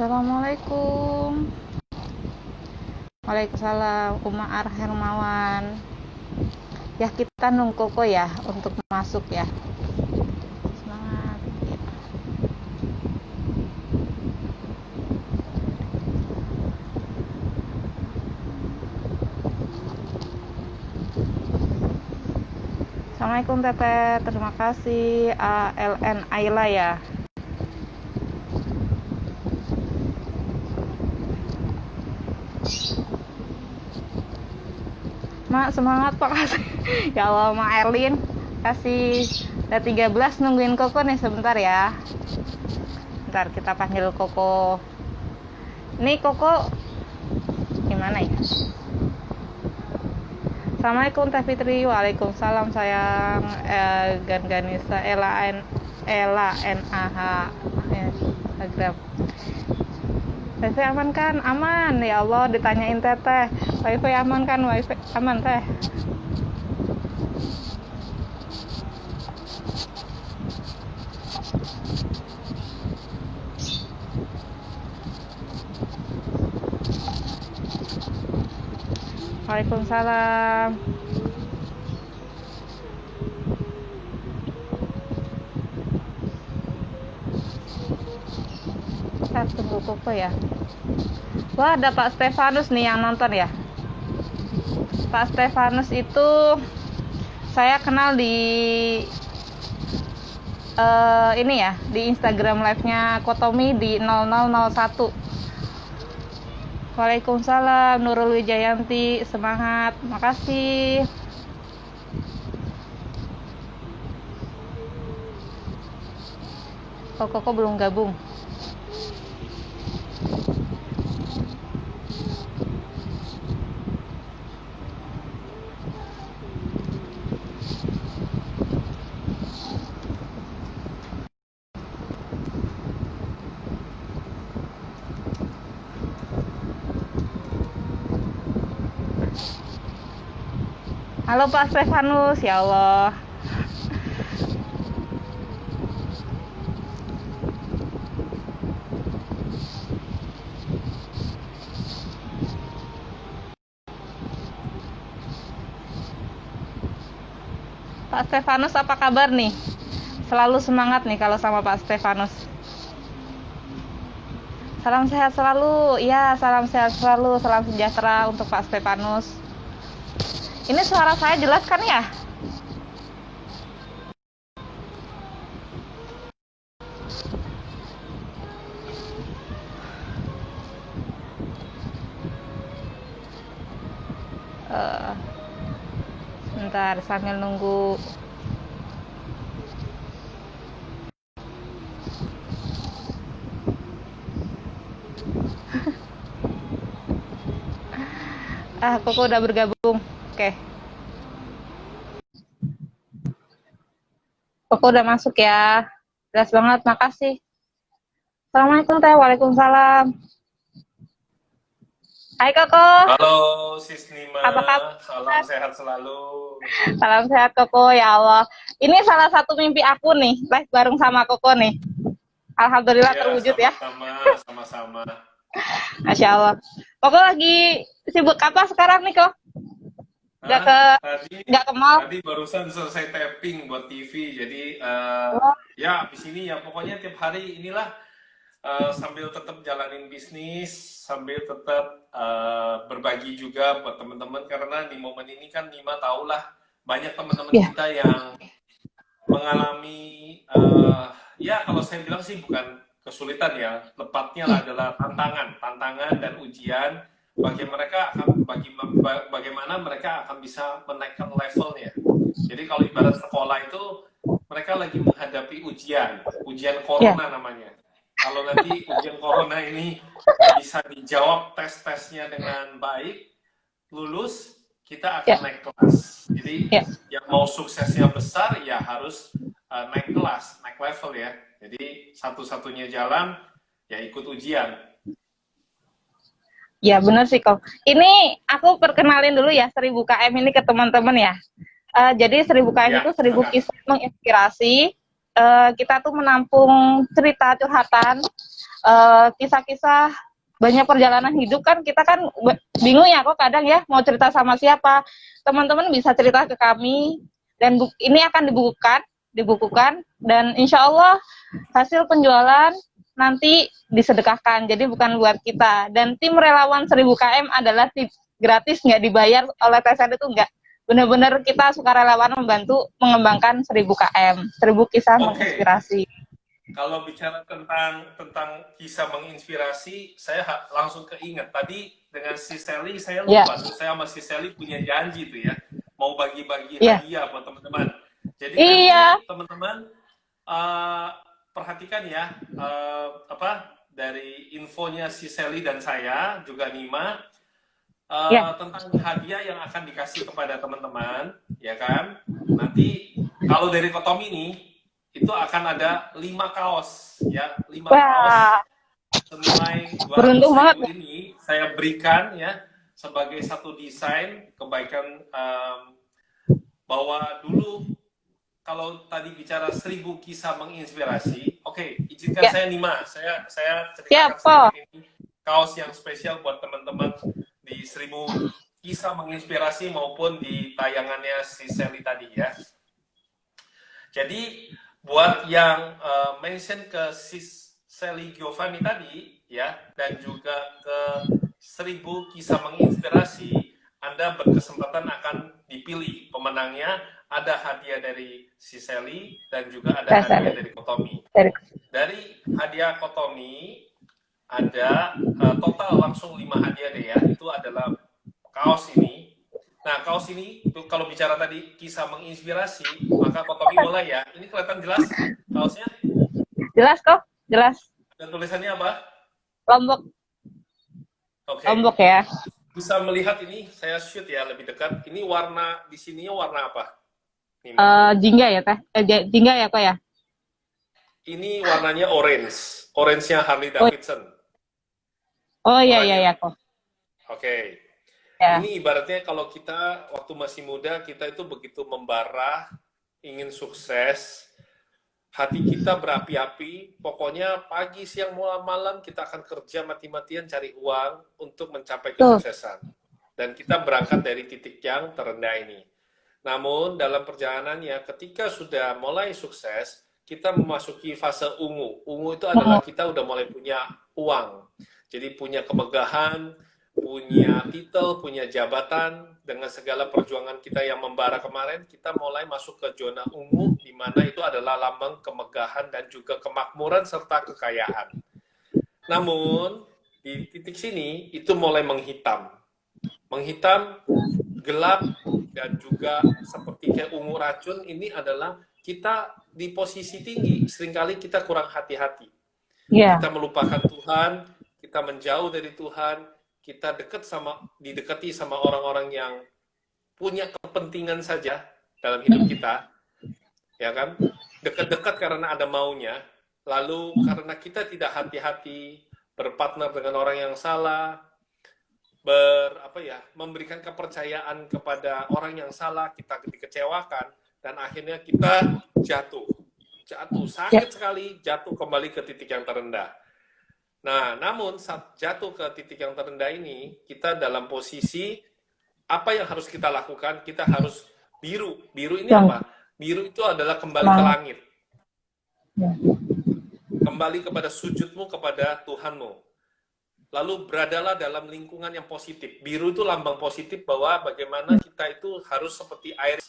Assalamualaikum. Waalaikumsalam. Umar Hermawan. Ya kita nunggu kok ya untuk masuk ya. Semangat. Ya. Assalamualaikum Teteh. Terima kasih. LN Ayla ya. Mak semangat Pak kasih. Ya Allah Mak Erlin kasih ada 13 nungguin Koko nih sebentar ya. Bentar kita panggil Koko. Nih Koko gimana ya? Assalamualaikum Teh Fitri. Waalaikumsalam sayang. Ganisa Ela NAH Instagram. Wifi aman kan? Aman. Ya Allah ditanyain Teteh. Wifi aman kan? Wifi aman Teh. Waalaikumsalam. Kita tunggu Koko ya. Wah ada Pak Stefanus nih yang nonton ya. Pak Stefanus itu saya kenal di ini ya, di Instagram live-nya Kotomi di 0001. Waalaikumsalam Nurul Wijayanti, semangat. Makasih. Koko belum gabung. Halo Pak Stefanus, ya Allah. Pak Stefanus apa kabar nih? Selalu semangat nih kalau sama Pak Stefanus. Salam sehat selalu, ya salam sehat selalu, salam sejahtera untuk Pak Stefanus. Ini suara saya jelas kan ya? Sebentar sambil nunggu. Koko udah bergabung. Oke. Koko udah masuk ya. Jelas banget, makasih. Assalamualaikum Teh. Waalaikumsalam. Hai Koko. Halo Sis Nima. Apa kabar? Salam sehat selalu. Salam sehat Koko, ya Allah. Ini salah satu mimpi aku nih, live bareng sama Koko nih. Alhamdulillah terwujud ya. Sama-sama. Masya Allah. Koko lagi sibuk apa sekarang nih kok? Nggak ke mall? Tadi barusan selesai tapping buat TV, jadi ya di sini ya pokoknya tiap hari inilah sambil tetap jalanin bisnis, sambil tetap berbagi juga buat teman-teman, karena di momen ini kan Nima tahulah banyak teman-teman kita yang mengalami ya kalau saya bilang sih bukan kesulitan ya, tepatnya adalah tantangan dan ujian bagaimana mereka akan bisa menaikkan levelnya. Jadi kalau ibarat sekolah itu mereka lagi menghadapi ujian corona namanya. Kalau nanti ujian corona ini bisa dijawab tes-tesnya dengan baik, lulus, kita akan naik kelas. Jadi yang mau suksesnya besar ya harus naik kelas, naik level ya. Jadi satu-satunya jalan ya ikut ujian. Ya benar sih kok. Ini aku perkenalin dulu ya 1000 KM ini ke teman-teman ya. Jadi 1000 KM itu 1000 kisah menginspirasi. Kita tuh menampung cerita curhatan kisah-kisah banyak perjalanan hidup kan, kita kan bingung ya kok kadang ya mau cerita sama siapa. Teman-teman bisa cerita ke kami, dan ini akan dibukukan, dan insya Allah hasil penjualan nanti disedekahkan, jadi bukan buat kita. Dan tim relawan 1000 KM adalah tim gratis, nggak dibayar oleh TSN, itu nggak, benar-benar kita sukarelawan membantu mengembangkan 1000 KM, 1000 kisah menginspirasi. Kalau bicara tentang kisah menginspirasi, saya langsung keinget tadi dengan si Sally, saya lupa tuh, saya sama si Sally punya janji tuh ya, mau bagi-bagi hadiah buat teman-teman. Jadi nanti teman-teman perhatikan ya, dari infonya si Sally dan saya juga Nima, tentang hadiah yang akan dikasih kepada teman-teman, ya kan? Nanti kalau dari Kotomi nih, itu akan ada 5 kaos, ya, 5 kaos senilai 200.000 ini saya berikan ya sebagai satu desain kebaikan, bahwa dulu kalau tadi bicara 1000 kisah menginspirasi, oke, izinkan saya Nima, saya ceritakan ini kaos yang spesial buat teman-teman di 1000 kisah menginspirasi maupun di tayangannya si Sally tadi ya. Jadi buat yang mention ke si Sally Giovanni tadi ya, dan juga ke 1000 kisah menginspirasi, Anda berkesempatan akan dipilih pemenangnya. Ada hadiah dari si Sally dan juga ada hadiah dari Kotomi. Dari hadiah Kotomi ada total langsung 5 hadiah deh ya. Itu adalah kaos ini. Nah, kaos ini kalau bicara tadi kisah menginspirasi, maka Kotomi mulai ya. Ini kelihatan jelas kaosnya? Jelas kok, jelas. Dan tulisannya apa? Lombok. Oke. Lombok ya. Bisa melihat ini, saya shoot ya lebih dekat. Ini warna di sininya warna apa? Jingga ya teh, jingga ya kok ya. Ini warnanya orange, orange-nya Harley Davidson. Oh iya iya kok. Oke. Ya. Ini ibaratnya kalau kita waktu masih muda, kita itu begitu membara, ingin sukses, hati kita berapi-api, pokoknya pagi, siang, malam kita akan kerja mati-matian cari uang untuk mencapai kesuksesan. Dan kita berangkat dari titik yang terendah ini. Namun dalam perjalanannya, ketika sudah mulai sukses, kita memasuki fase ungu. Ungu itu adalah kita udah mulai punya uang. Jadi punya kemegahan, punya titel, punya jabatan, dengan segala perjuangan kita yang membara kemarin, kita mulai masuk ke zona ungu, di mana itu adalah lambang kemegahan dan juga kemakmuran serta kekayaan. Namun, di titik sini, itu mulai menghitam. Menghitam, gelap, dan juga seperti kayak ungu racun. Ini adalah kita di posisi tinggi, seringkali kita kurang hati-hati. Kita melupakan Tuhan, kita menjauh dari Tuhan, kita didekati sama orang-orang yang punya kepentingan saja dalam hidup kita, ya kan? Dekat-dekat karena ada maunya, lalu karena kita tidak hati-hati, berpartner dengan orang yang salah, memberikan kepercayaan kepada orang yang salah, kita dikecewakan, dan akhirnya kita jatuh sakit sekali, jatuh kembali ke titik yang terendah. Nah, namun saat jatuh ke titik yang terendah ini, kita dalam posisi apa yang harus kita lakukan? Kita harus biru ini apa? Biru itu adalah kembali ke langit, kembali kepada sujudmu kepada Tuhanmu. Lalu beradalah dalam lingkungan yang positif. Biru itu lambang positif bahwa bagaimana kita itu harus seperti air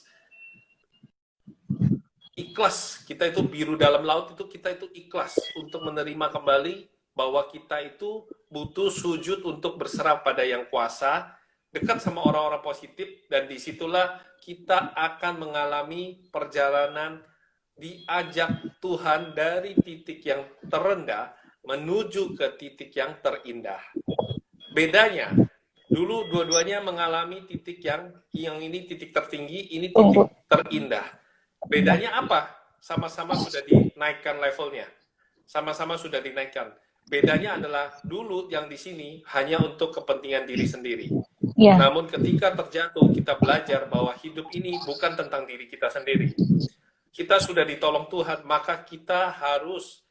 ikhlas. Kita itu biru dalam laut, itu kita itu ikhlas untuk menerima kembali bahwa kita itu butuh sujud untuk berserah pada yang kuasa, dekat sama orang-orang positif, dan disitulah kita akan mengalami perjalanan diajak Tuhan dari titik yang terendah menuju ke titik yang terindah. Bedanya, dulu dua-duanya mengalami titik yang ini titik tertinggi, ini titik terindah. Bedanya apa? Sama-sama sudah dinaikkan levelnya. Sama-sama sudah dinaikkan. Bedanya adalah dulu yang di sini hanya untuk kepentingan diri sendiri. Namun ketika terjatuh, kita belajar bahwa hidup ini bukan tentang diri kita sendiri. Kita sudah ditolong Tuhan, maka kita harus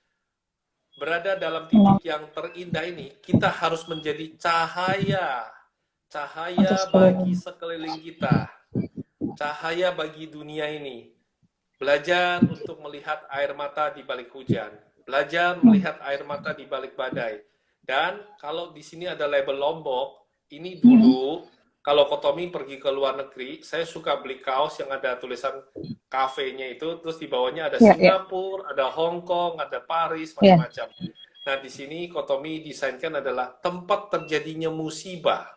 berada dalam titik yang terindah ini, kita harus menjadi cahaya. Cahaya bagi sekeliling kita. Cahaya bagi dunia ini. Belajar untuk melihat air mata di balik hujan. Belajar melihat air mata di balik badai. Dan kalau di sini ada label Lombok, ini dulu kalau Kotomi pergi ke luar negeri, saya suka beli kaos yang ada tulisan kafenya itu, terus di bawahnya ada Singapura, ada Hong Kong, ada Paris, macam-macam. Nah, di sini Kotomi desainkan adalah tempat terjadinya musibah.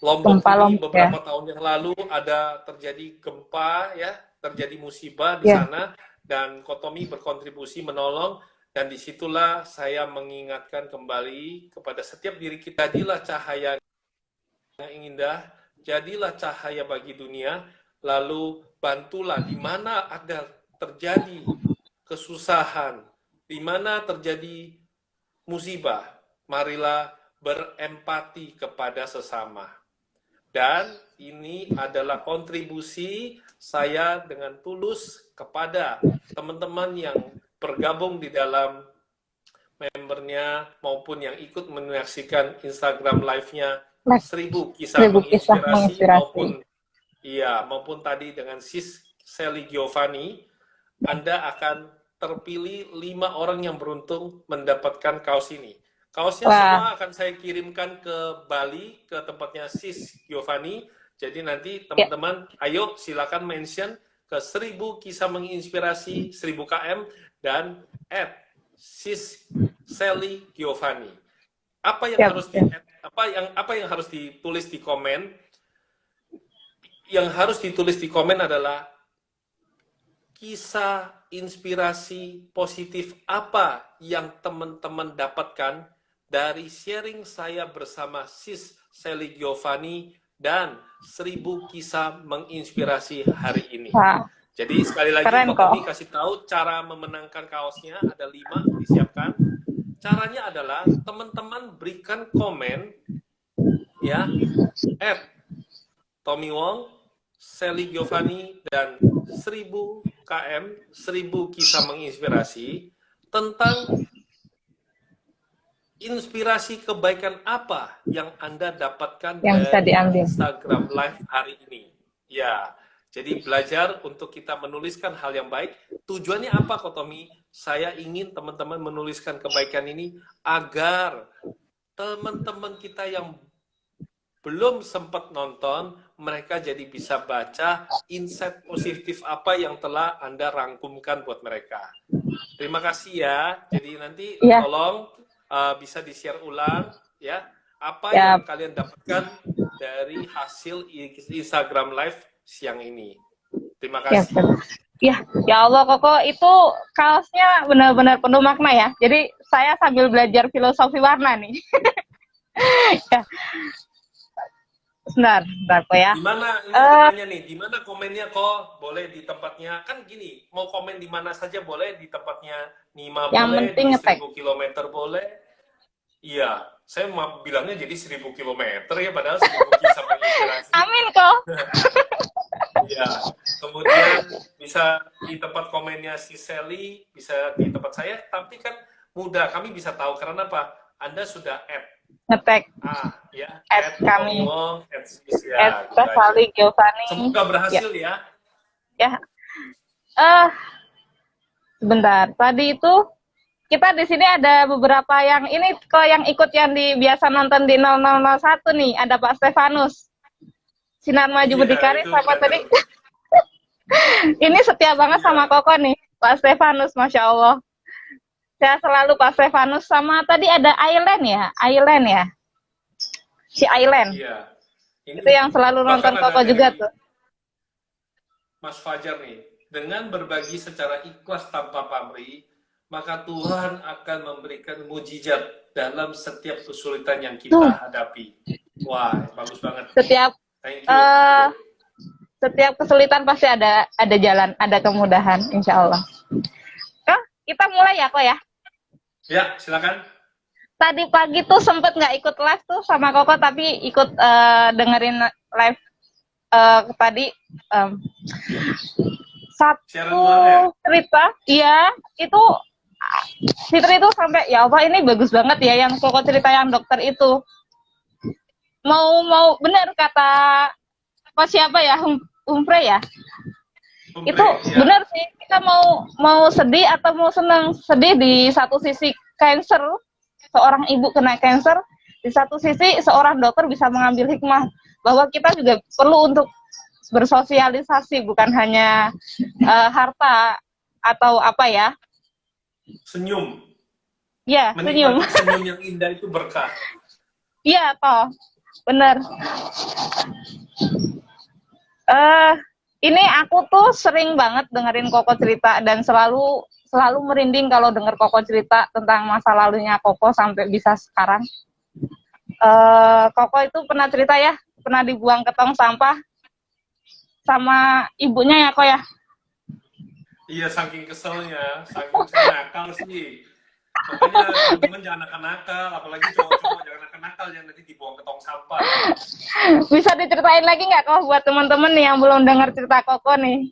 Lombok ini beberapa tahun yang lalu ada terjadi gempa, ya, terjadi musibah di sana, dan Kotomi berkontribusi menolong, dan disitulah saya mengingatkan kembali kepada setiap diri kita, jadilah cahaya yang indah, jadilah cahaya bagi dunia, lalu bantulah di mana ada terjadi kesusahan, di mana terjadi musibah, marilah berempati kepada sesama. Dan ini adalah kontribusi saya dengan tulus kepada teman-teman yang bergabung di dalam membernya maupun yang ikut menyaksikan Instagram live-nya 1000 kisah menginspirasi maupun tadi dengan Sis Sally Giovanni. Anda akan terpilih 5 orang yang beruntung mendapatkan kaos ini. Kaosnya semua akan saya kirimkan ke Bali, ke tempatnya Sis Giovanni. Jadi nanti teman-teman, ayo silakan mention ke 1000 kisah menginspirasi 1000 km dan @Sis Sally Giovanni. Apa yang harus ditulis di komen? Yang harus ditulis di komen adalah kisah inspirasi positif apa yang teman-teman dapatkan dari sharing saya bersama Sis Sally Giovanni dan 1000 kisah menginspirasi hari ini. Jadi sekali lagi Kotomi kasih tahu cara memenangkan kaosnya, ada 5 disiapkan. Caranya adalah teman-teman berikan komen ya @Tommy Wong, Sally Giovanni, dan 1000 KM, 1000 kisah menginspirasi tentang inspirasi kebaikan apa yang Anda dapatkan yang dari Instagram Live hari ini. Ya, jadi belajar untuk kita menuliskan hal yang baik. Tujuannya apa, Kotomi? Saya ingin teman-teman menuliskan kebaikan ini agar teman-teman kita yang belum sempat nonton, mereka jadi bisa baca insight positif apa yang telah Anda rangkumkan buat mereka. Terima kasih ya. Jadi nanti tolong bisa di-share ulang ya apa yang kalian dapatkan dari hasil Instagram Live siang ini. Terima kasih. Ya Allah, Koko, itu kaosnya benar-benar penuh makna ya. Jadi saya sambil belajar filosofi warna nih. Sebentar kok ya. Gimana ini nih? Gimana komennya kok? Boleh di tempatnya, kan gini, mau komen di mana saja boleh, di tempatnya Nima yang boleh, penting di 1000 km boleh. Iya, saya mau bilangnya jadi 1000 km ya, padahal 1000 kisah menginspirasi. Amin kok. Iya, kemudian bisa di tempat komennya si Sally, bisa di tempat saya, tapi kan mudah, kami bisa tahu karena apa? Anda sudah ngetek kami Sally Giovanni. Semoga berhasil ya. Sebentar, tadi itu kita di sini ada beberapa yang ini kok yang ikut yang biasa nonton di 0001 nih, ada Pak Stefanus, Sinar Maju Berdikari, sama tadi ini setia banget sama Koko nih, Pak Stefanus, Masya Allah. Saya selalu Pak Stefanus, sama tadi ada Aileen ya, si Aileen. Iya. Itu yang selalu nonton Koko juga tuh. Mas Fajar nih, dengan berbagi secara ikhlas tanpa pamrih, maka Tuhan akan memberikan mujizat dalam setiap kesulitan yang kita hadapi. Wah, bagus banget. Setiap kesulitan pasti ada jalan, ada kemudahan, insya Allah. Kita mulai ya, kok ya? Ya, silakan. Tadi pagi tuh sempet nggak ikut live tuh sama Koko, tapi ikut dengerin live tadi satu cerita, itu Fitri itu sampai ya Allah ini bagus banget ya yang Koko cerita yang dokter itu. Mau benar kata apa siapa ya Humphrey ya, itu Humphrey, ya. benar sih, kita mau sedih atau mau senang. Sedih di satu sisi cancer, seorang ibu kena cancer, di satu sisi seorang dokter bisa mengambil hikmah bahwa kita juga perlu untuk bersosialisasi, bukan hanya harta atau apa ya. Senyum. Ya, senyum. Menikmati senyum yang indah itu berkah. Iya, toh. Bener. Ini aku tuh sering banget dengerin Koko cerita dan selalu merinding kalau denger Koko cerita tentang masa lalunya Koko sampai bisa sekarang. Koko itu pernah cerita ya, pernah dibuang ke tong sampah sama ibunya ya, Kok ya? Iya, saking keselnya, saking nakal sih. Makanya teman-teman jangan nakal-nakal, apalagi cowok-cowok jangan nakal-nakal, jangan nanti dibuang ke tong sampah. Bisa diceritain lagi nggak Kok buat teman-teman nih yang belum dengar cerita Koko nih?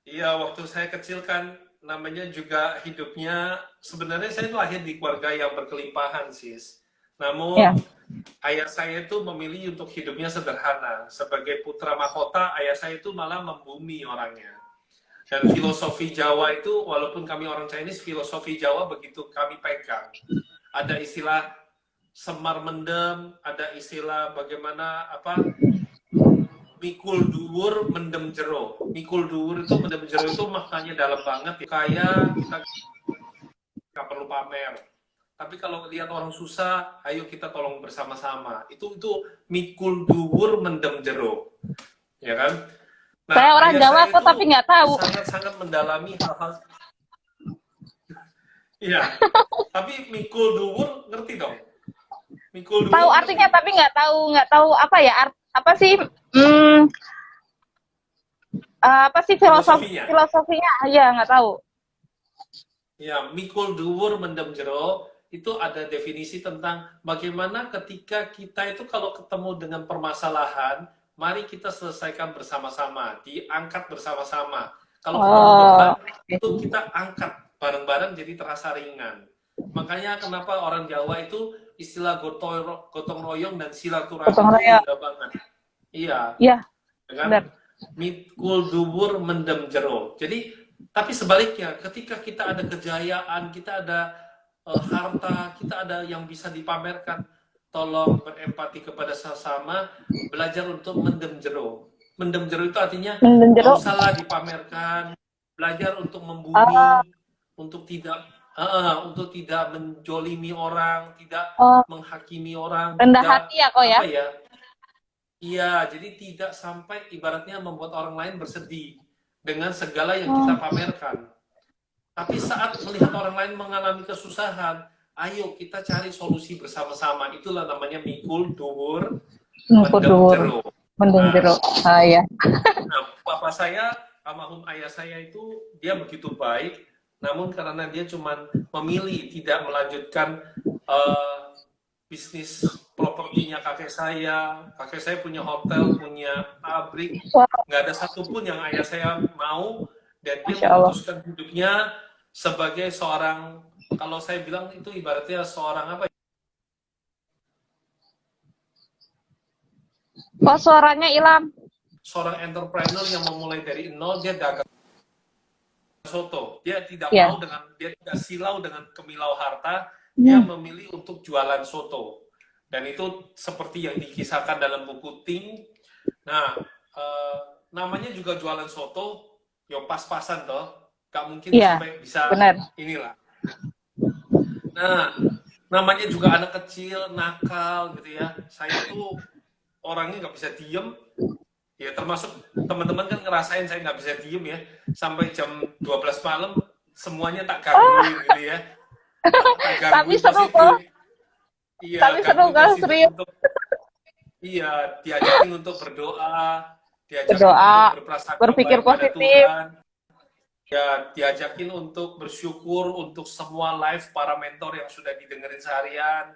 Iya, waktu saya kecil kan namanya juga hidupnya, sebenarnya saya lahir di keluarga yang berkelimpahan, sis. Namun Ya. ayah saya itu memilih untuk hidupnya sederhana. Sebagai putra mahkota, ayah saya itu malah membumi orangnya. Dan filosofi Jawa itu, walaupun kami orang Chinese, filosofi Jawa begitu kami pegang. Ada istilah semar mendem, ada istilah bagaimana mikul dhuwur mendem jero. Mikul dhuwur itu mendem jero itu maknanya dalam banget. Kaya kita nggak perlu pamer. Tapi kalau lihat orang susah, ayo kita tolong bersama-sama. Itu mikul dhuwur mendem jero, ya kan? Nah, Saya orang Jawa kok tapi nggak tahu. Sangat-sangat mendalami hal-hal. Iya. Tapi mikul dhuwur ngerti dong? Mikul dhuwur. Tahu artinya tapi nggak tahu apa ya apa sih apa sih filosofinya? Ya nggak tahu. Ya, mikul dhuwur mendem jero itu ada definisi tentang bagaimana ketika kita itu kalau ketemu dengan permasalahan, mari kita selesaikan bersama-sama, diangkat bersama-sama. Kalau beban itu kita angkat bareng-bareng jadi terasa ringan. Makanya kenapa orang Jawa itu istilah gotong royong dan silaturahmi itu indah banget. Iya. Iya. Kan? Mikul dhuwur mendem jero. Jadi, tapi sebaliknya, ketika kita ada kejayaan, kita ada harta, kita ada yang bisa dipamerkan, tolong berempati kepada sesama, belajar untuk mendem jero. Mendem jero itu artinya tidak usahlah dipamerkan, belajar untuk membumi, untuk tidak menjolimi orang, tidak menghakimi orang, rendah hati ya Kok ya? Iya, jadi tidak sampai ibaratnya membuat orang lain bersedih dengan segala yang kita pamerkan. Tapi saat melihat orang lain mengalami kesusahan, ayo kita cari solusi bersama-sama. Itulah namanya mikul dhuwur mendem jero. Ya. Nah, papa saya, almarhum ayah saya itu dia begitu baik, namun karena dia cuma memilih tidak melanjutkan bisnis propertinya kakek saya punya hotel, punya pabrik, nggak ada satupun yang ayah saya mau, dan dia memutuskan hidupnya sebagai seorang, kalau saya bilang itu ibaratnya seorang apa? Kok suaranya hilang? Seorang entrepreneur yang memulai dari nol, dia dagang soto, dia tidak mau dia tidak silau dengan kemilau harta. Dia memilih untuk jualan soto, dan itu seperti yang dikisahkan dalam buku Ting. Nah, namanya juga jualan soto, yo pas-pasan toh, gak mungkin sampai bisa inilah. Nah, namanya juga anak kecil, nakal gitu ya. Saya tuh orangnya nggak bisa diem, ya termasuk teman-teman kan ngerasain saya nggak bisa diem ya, sampai jam 12 malam semuanya tak gangguin gitu ya. Tapi seru kok. Iya, tapi seru kan, serius. Iya, diajakin untuk berdoa, diajakin untuk berprasangka berpikir positif. Tuhan. Ya, diajakin untuk bersyukur untuk semua live para mentor yang sudah didengerin seharian.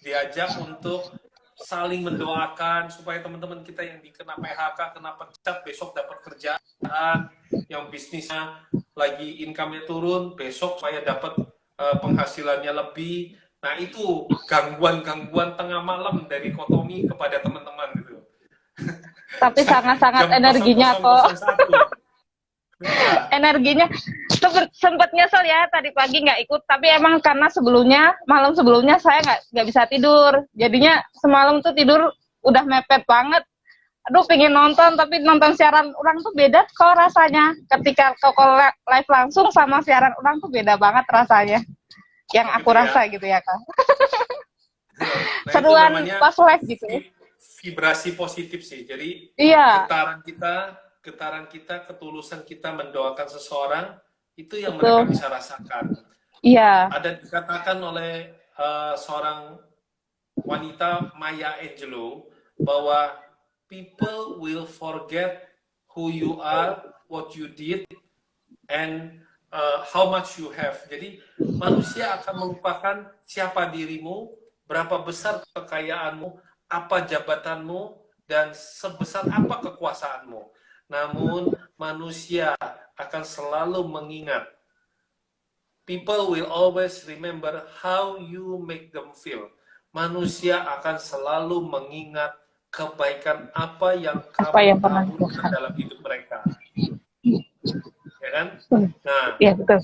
Diajak untuk saling mendoakan supaya teman-teman kita yang dikena PHK, kena pecat, besok dapat kerjaan, yang bisnisnya lagi income-nya turun, besok saya dapat penghasilannya lebih. Nah, itu gangguan-gangguan tengah malam dari Kotomi kepada teman-teman gitu. Tapi sangat-sangat Jam energinya kok. 00.01. Ya, Energinya sempet nyesel ya tadi pagi nggak ikut, tapi emang karena malam sebelumnya saya nggak bisa tidur, jadinya semalam tuh tidur udah mepet banget. Aduh, pengen nonton, tapi nonton siaran ulang tuh beda kok rasanya. Ketika kok live langsung sama siaran ulang tuh beda banget rasanya. Yang aku gitu ya. rasa gitu ya, Kak. Nah, Seruan itu namanya pas live gitu ya. vibrasi positif sih. Jadi Iya, getaran kita, ketulusan kita mendoakan seseorang, itu yang betul. mereka bisa rasakan. Iya, Ada dikatakan oleh seorang wanita, Maya Angelou, bahwa people will forget who you are, what you did, and how much you have. Jadi manusia akan melupakan siapa dirimu, berapa besar kekayaanmu, apa jabatanmu, dan sebesar apa kekuasaanmu. Namun manusia akan selalu mengingat. People will always remember how you make them feel. Manusia akan selalu mengingat kebaikan apa yang kamu taburkan dalam hidup mereka. Ya kan? Nah, iya betul.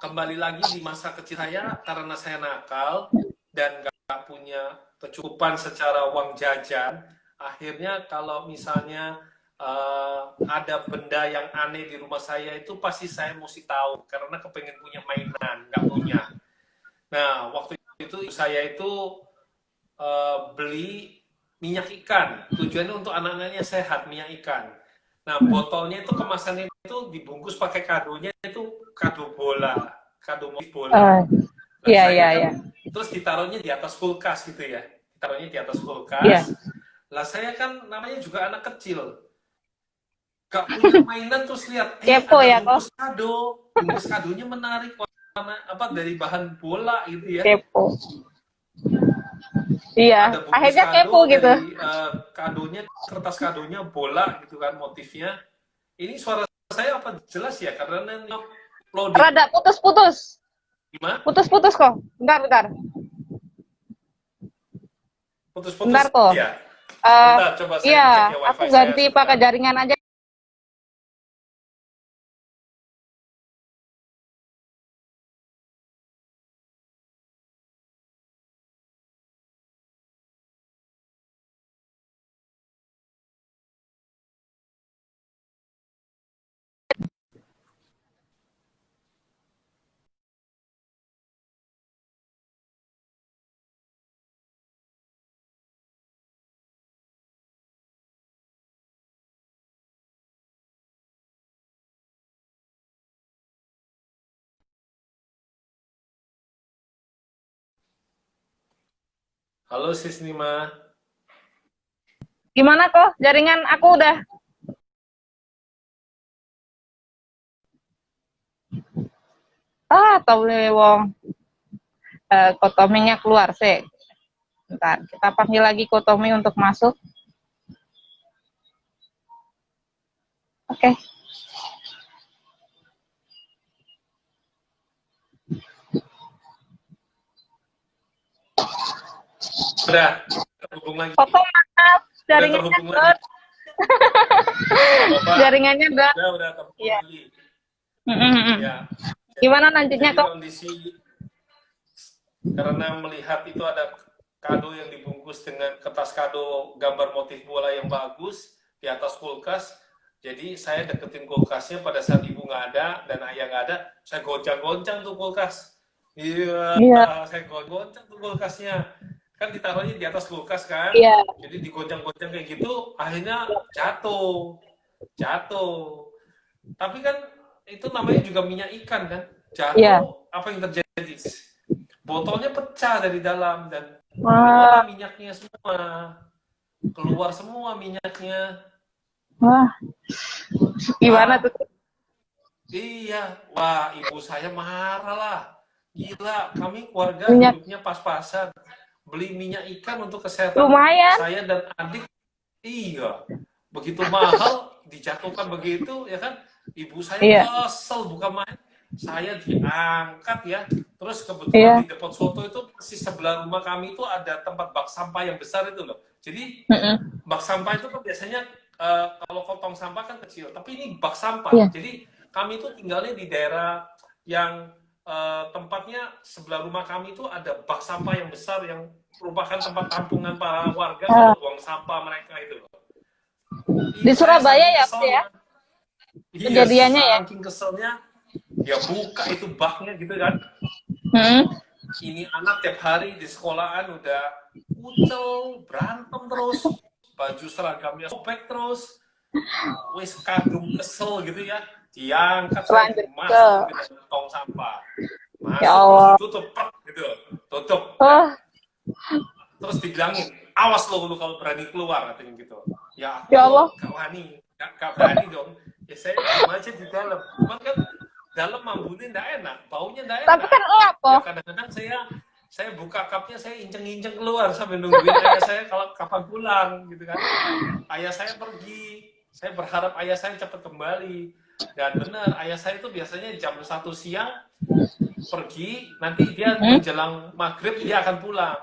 kembali lagi di masa kecil saya, karena saya nakal dan nggak punya kecukupan secara uang jajan, akhirnya kalau misalnya ada benda yang aneh di rumah saya, itu pasti saya mesti tahu karena kepengen punya mainan, nggak punya. Nah, waktu itu saya itu beli minyak ikan, tujuannya untuk anak-anaknya sehat, minyak ikan. Nah, botolnya itu kemasannya itu dibungkus pakai kadonya itu kado bola, kado motif bola. Nah, iya, saya iya, kan iya. terus ditaruhnya di atas kulkas gitu ya, ditaruhnya di atas kulkas. Iya. Lah saya kan namanya juga anak kecil, gak punya mainan, terus lihat Kepo ada ya, bungkus kadonya menarik, warna apa dari bahan bola gitu ya. Kepo. Iya, Ada bungkus akhirnya kado kepo gitu. dari kadonya, kertas kadonya bola gitu kan motifnya. Ini suara saya apa jelas ya karena loading. Rada putus-putus. Gimana? Putus-putus kok. Bentar. Putus-putus Bentar kok. ya. Bentar, coba saya iya, cek ya wifi aku ganti saya pakai jaringan aja. Halo Sis Nima. Gimana kok? Jaringan aku udah. Tahu wong. Kotominya keluar sih. Bentar, kita panggil lagi Kotomi untuk masuk. Oke. Udah terhubung lagi. Koto maaf, jaringannya drop. Jaringannya drop. Udah terhubung Iya. lagi. Ya. Gimana nantinya Jadi kok? kondisi karena melihat itu ada kado yang dibungkus dengan kertas kado gambar motif bola yang bagus di atas kulkas. Jadi saya deketin kulkasnya pada saat ibu nggak ada dan ayah nggak ada, saya goncang-goncang tuh kulkas. Iya, saya goncang tuh kulkasnya. Kan ditaruhnya di atas kulkas kan. Iya. Jadi digoncang-goncang kayak gitu, akhirnya jatuh. Tapi kan itu namanya juga minyak ikan kan. Jatuh, apa yang terjadi? Botolnya pecah dari dalam dan keluar minyaknya semua. Keluar semua minyaknya. Wah, gimana tuh? Iya, wah ibu saya marah lah. Gila, kami keluarga hidupnya pas-pasan. Beli minyak ikan untuk kesehatan lumayan. Saya dan adik. Iya, begitu mahal, dijatuhkan begitu, ya kan? Ibu saya Iya. kesel bukan main. Saya diangkat ya. Terus Iya. kebetulan di Depot Soto itu persis sebelah rumah kami itu ada tempat bak sampah yang besar itu loh. Jadi Mm-mm. bak sampah itu kan biasanya kalau tong sampah kan kecil, tapi ini bak sampah. Iya. Jadi kami itu tinggalnya di daerah yang tempatnya sebelah rumah kami itu ada bak sampah yang besar yang merupakan tempat tampungan para warga kalau buang sampah mereka itu loh. Di Saya Surabaya saking ya, Mas, ya? keselnya, iya Kejadiannya ya? saking keselnya, ya buka itu baknya gitu kan. Hmm. Ini anak tiap hari di sekolahan udah kucel, berantem terus, baju seragamnya sobek terus, wis kadung kesel gitu ya, diangkat saya Lanjut ke, dimasukin ke dalam tong sampah, ya masuk terus Allah. ditutup, gitu, tutup, ya. Oh, Terus dibilangin, awas lo kalau berani keluar katanya gitu. Ya aku ya Allah. gak wani, gak berani dong. Ya saya cuma aja di dalam, cuman kan dalam mambunya nggak enak, baunya nggak Tapi enak. kan elap Ya kok. kadang-kadang saya buka cupnya, saya inceng-inceng keluar sampai nungguin ayah saya kalau kapan pulang gitu kan. Ayah saya pergi, saya berharap ayah saya cepat kembali. Dan benar, ayah saya itu biasanya jam 1 siang pergi, nanti dia menjelang maghrib dia akan pulang.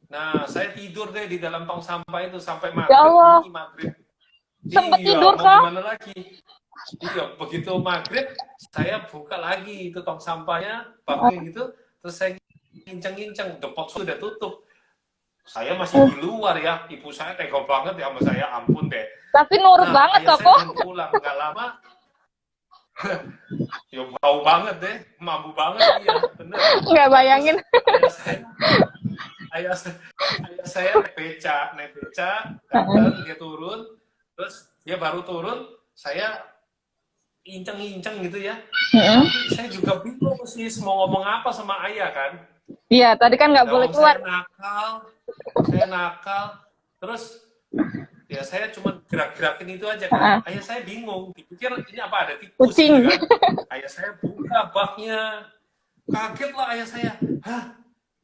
Nah, saya tidur deh di dalam tong sampah itu sampai Ya maghrib, Allah. bunyi maghrib. Sempet Iya, tidur mau kok. gimana lagi? Iya, begitu maghrib, saya buka lagi itu tong sampahnya, baknya gitu, terus saya nginceng-nginceng, depot sudah tutup. Saya masih di luar ya, ibu saya tega banget ya sama saya, ampun deh. Tapi nurut Nah, banget ayah kok. saya belum pulang, nggak lama, ya bau banget deh, mampu banget, iya, bener. Nggak bayangin. Terus ayah saya naik beca, datang, dia turun, terus dia baru turun, saya inceng-inceng gitu ya. Tapi saya juga bingung sih mau ngomong apa sama ayah kan. Iya, tadi kan nggak boleh Dong keluar. saya nakal, terus ya saya cuma gerak-gerakin itu aja kan. Ayah saya bingung, dipikir ini apa ada tikus Kucing. gitu kan. Ayah saya buka baknya, kaget lah ayah saya. Hah?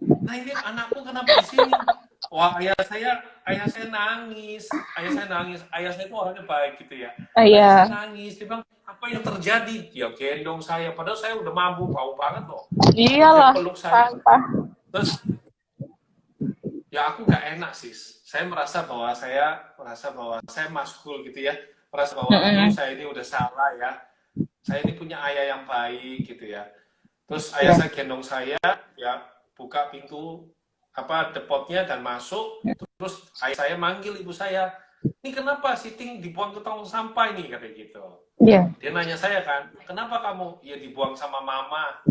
Nah ini anakku kenapa di sini? Wah ayah saya nangis, ayah saya itu orangnya baik gitu ya. Ayah saya nangis, dia bilang apa yang terjadi? Dia gendong saya, padahal saya udah mabuk, bau banget loh. Iyalah, dia peluk saya. sampah. Terus ya aku nggak enak sih. Saya merasa bahwa saya maskul gitu ya, merasa bahwa aduh saya ini udah salah ya. Saya ini punya ayah yang baik gitu ya. Terus ayah saya gendong saya, ya buka pintu depotnya dan masuk, terus ayah saya manggil ibu saya, ini kenapa Siting dibuang ke tong sampah ini, katanya gitu. Dia nanya saya kan, kenapa kamu? Ya dibuang sama mama.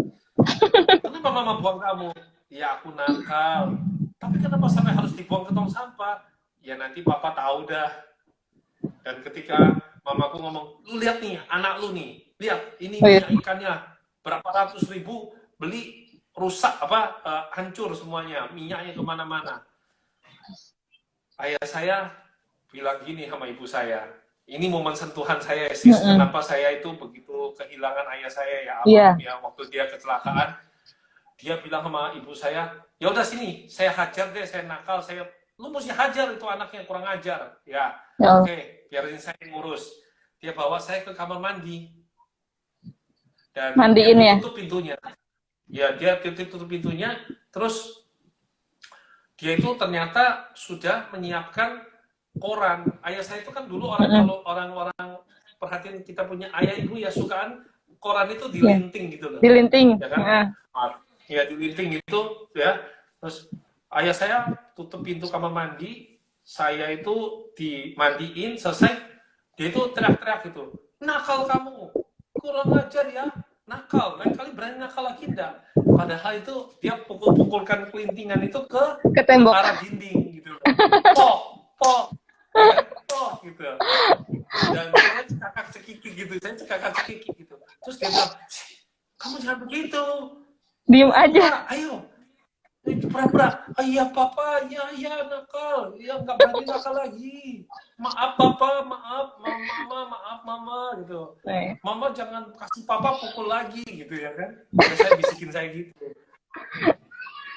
Kenapa mama buang kamu? Ya aku nakal. Tapi kenapa sampai harus dibuang ke tong sampah? Ya nanti papa tahu dah. Dan ketika mamaku ngomong, lu lihat nih anak lu nih, lihat ini minyak ikannya berapa ratus ribu, beli rusak hancur semuanya, minyaknya kemana-mana. Ayah saya bilang gini sama ibu saya, ini momen sentuhan saya sis, kenapa saya itu begitu kehilangan ayah saya ya, ya waktu dia kecelakaan, dia bilang sama ibu saya, ya udah sini, saya hajar deh, saya nakal, lu mesti hajar itu anaknya kurang ajar, ya, oke, biarin saya ngurus. Dia bawa saya ke kamar mandi dan mandiin dia ya? tutup pintunya. Ya dia tutup pintunya, terus dia itu ternyata sudah menyiapkan koran. Ayah saya itu kan dulu kalau orang-orang perhatian kita punya ayah ibu ya sukaan koran itu dilinting gitu loh. Dilinting. Ya kan? Ya dilinting itu ya. Terus ayah saya tutup pintu kamar mandi, saya itu dimandiin, selesai dia itu teriak-teriak gitu. Nakal kamu, kurang ajar ya. Nakal, lain kali berani nakal lagi enggak. Padahal itu dia pukul-pukulkan kelintingan itu ke tembok, arah dinding gitu. Pok gitu. Dan saya cekakak cekiki gitu. Terus dia bilang, kamu jangan begitu. Diem aja. Ayo. Pura-pura, iya papa, iya nakal, iya nggak berani nakal lagi. Maaf papa, maaf mama gitu. Mama jangan kasih papa pukul lagi gitu ya kan. Ya, saya bisikin saya gitu.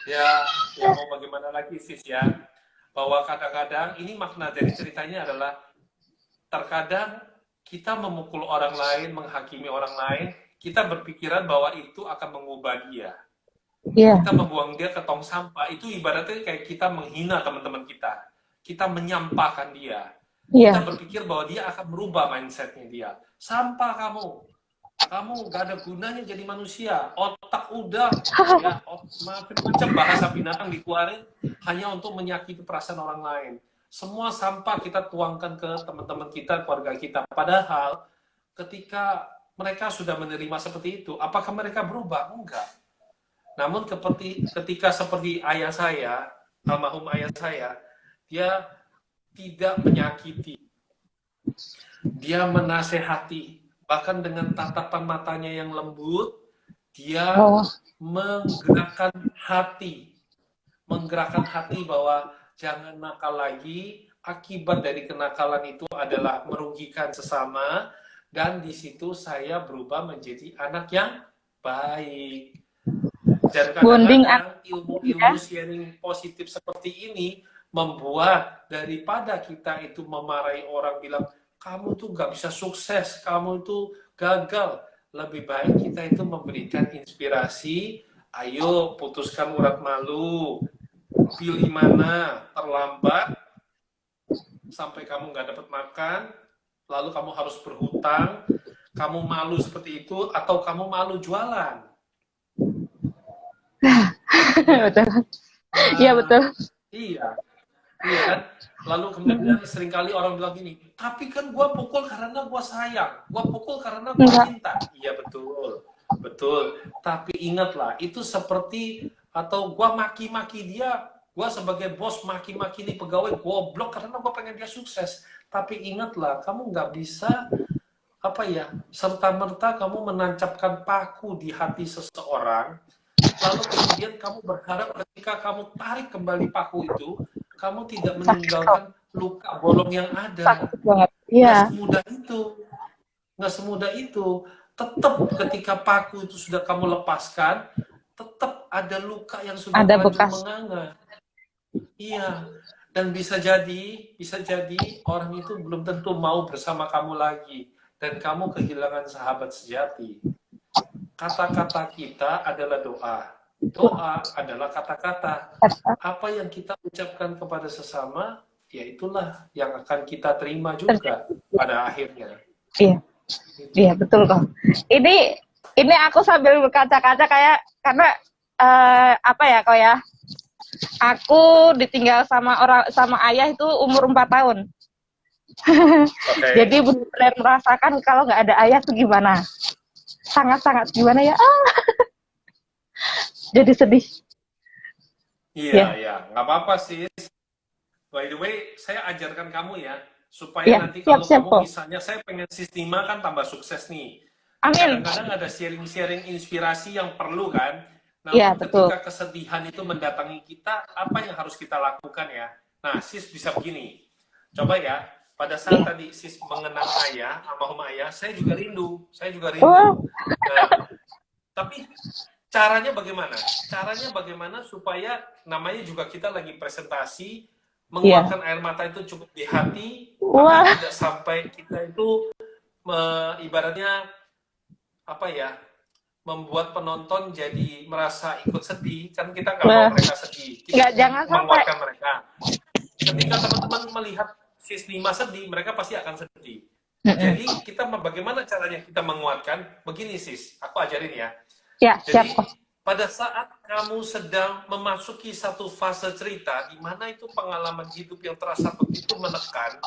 Ya mau bagaimana lagi sis ya. Bahwa kadang-kadang ini makna dari ceritanya adalah terkadang kita memukul orang lain, menghakimi orang lain, kita berpikiran bahwa itu akan mengubah dia. Kita membuang dia ke tong sampah, itu ibaratnya kayak kita menghina teman-teman kita. Kita menyampahkan dia. Kita berpikir bahwa dia akan merubah mindsetnya dia. Sampah kamu gak ada gunanya jadi manusia. Otak udah, ya, macam bahasa binatang dikeluarin hanya untuk menyakiti perasaan orang lain. Semua sampah kita tuangkan ke teman-teman kita, keluarga kita. Padahal ketika mereka sudah menerima seperti itu, apakah mereka berubah? Enggak. Namun ketika seperti ayah saya, almarhum ayah saya, dia tidak menyakiti, dia menasehati, bahkan dengan tatapan matanya yang lembut, dia menggerakkan hati bahwa jangan nakal lagi, akibat dari kenakalan itu adalah merugikan sesama, dan di situ saya berubah menjadi anak yang baik. Dan kadang-kadang ilmu-ilmu sharing positif seperti ini membuat daripada kita itu memarahi orang bilang kamu tuh gak bisa sukses, kamu itu gagal, lebih baik kita itu memberikan inspirasi. Ayo putuskan urat malu, pilih mana, terlambat sampai kamu gak dapat makan, lalu kamu harus berhutang, kamu malu seperti itu, atau kamu malu jualan. Betul. Iya, betul. Iya kan? Lalu kemudian seringkali orang bilang gini, tapi kan gue pukul karena gue sayang, gue pukul karena gue cinta. Iya betul. Tapi ingatlah, itu seperti, atau gue maki-maki dia, gue sebagai bos maki-maki nih pegawai goblok karena gue pengen dia sukses. Tapi ingatlah, kamu nggak bisa serta-merta kamu menancapkan paku di hati seseorang, lalu kemudian kamu berharap ketika kamu tarik kembali paku itu, kamu tidak meninggalkan luka bolong yang ada. Nggak semudah itu. Tetap ketika paku itu sudah kamu lepaskan, tetap ada luka yang sudah terlanjur menganga. Iya. Dan bisa jadi orang itu belum tentu mau bersama kamu lagi, dan kamu kehilangan sahabat sejati. Kata-kata kita adalah doa. Doa adalah kata-kata. Apa yang kita ucapkan kepada sesama, ya itulah yang akan kita terima juga pada akhirnya. Iya betul kok. Ini aku sambil berkaca-kaca karena kok ya. Aku ditinggal sama ayah itu umur 4 tahun. Jadi benar-benar merasakan kalau nggak ada ayah tuh gimana. Sangat-sangat gimana ya? Jadi sedih. Iya, nggak apa-apa sih. By the way, saya ajarkan kamu ya, supaya nanti kalau kamu misalnya, saya pengen Sistima kan tambah sukses nih. Kadang-kadang ada sharing-sharing inspirasi yang perlu kan. Namun ketika kesedihan itu mendatangi kita, apa yang harus kita lakukan ya? Nah, Sis bisa begini. Coba ya, pada saat tadi Sis mengenang ayah, almarhum ayah, saya juga rindu. Nah, tapi caranya bagaimana? Caranya bagaimana supaya, namanya juga kita lagi presentasi, mengeluarkan air mata itu cukup di hati, tapi tidak sampai kita itu ibaratnya membuat penonton jadi merasa ikut sedih. Kan kita nggak mau mereka sedih, kita menguatkan mereka. Ketika teman-teman melihat Sistima sedih, mereka pasti akan sedih. Jadi kita bagaimana caranya kita menguatkan? Begini Sis, aku ajarin ya. Jadi pada saat kamu sedang memasuki satu fase cerita di mana itu pengalaman hidup yang terasa begitu menekan,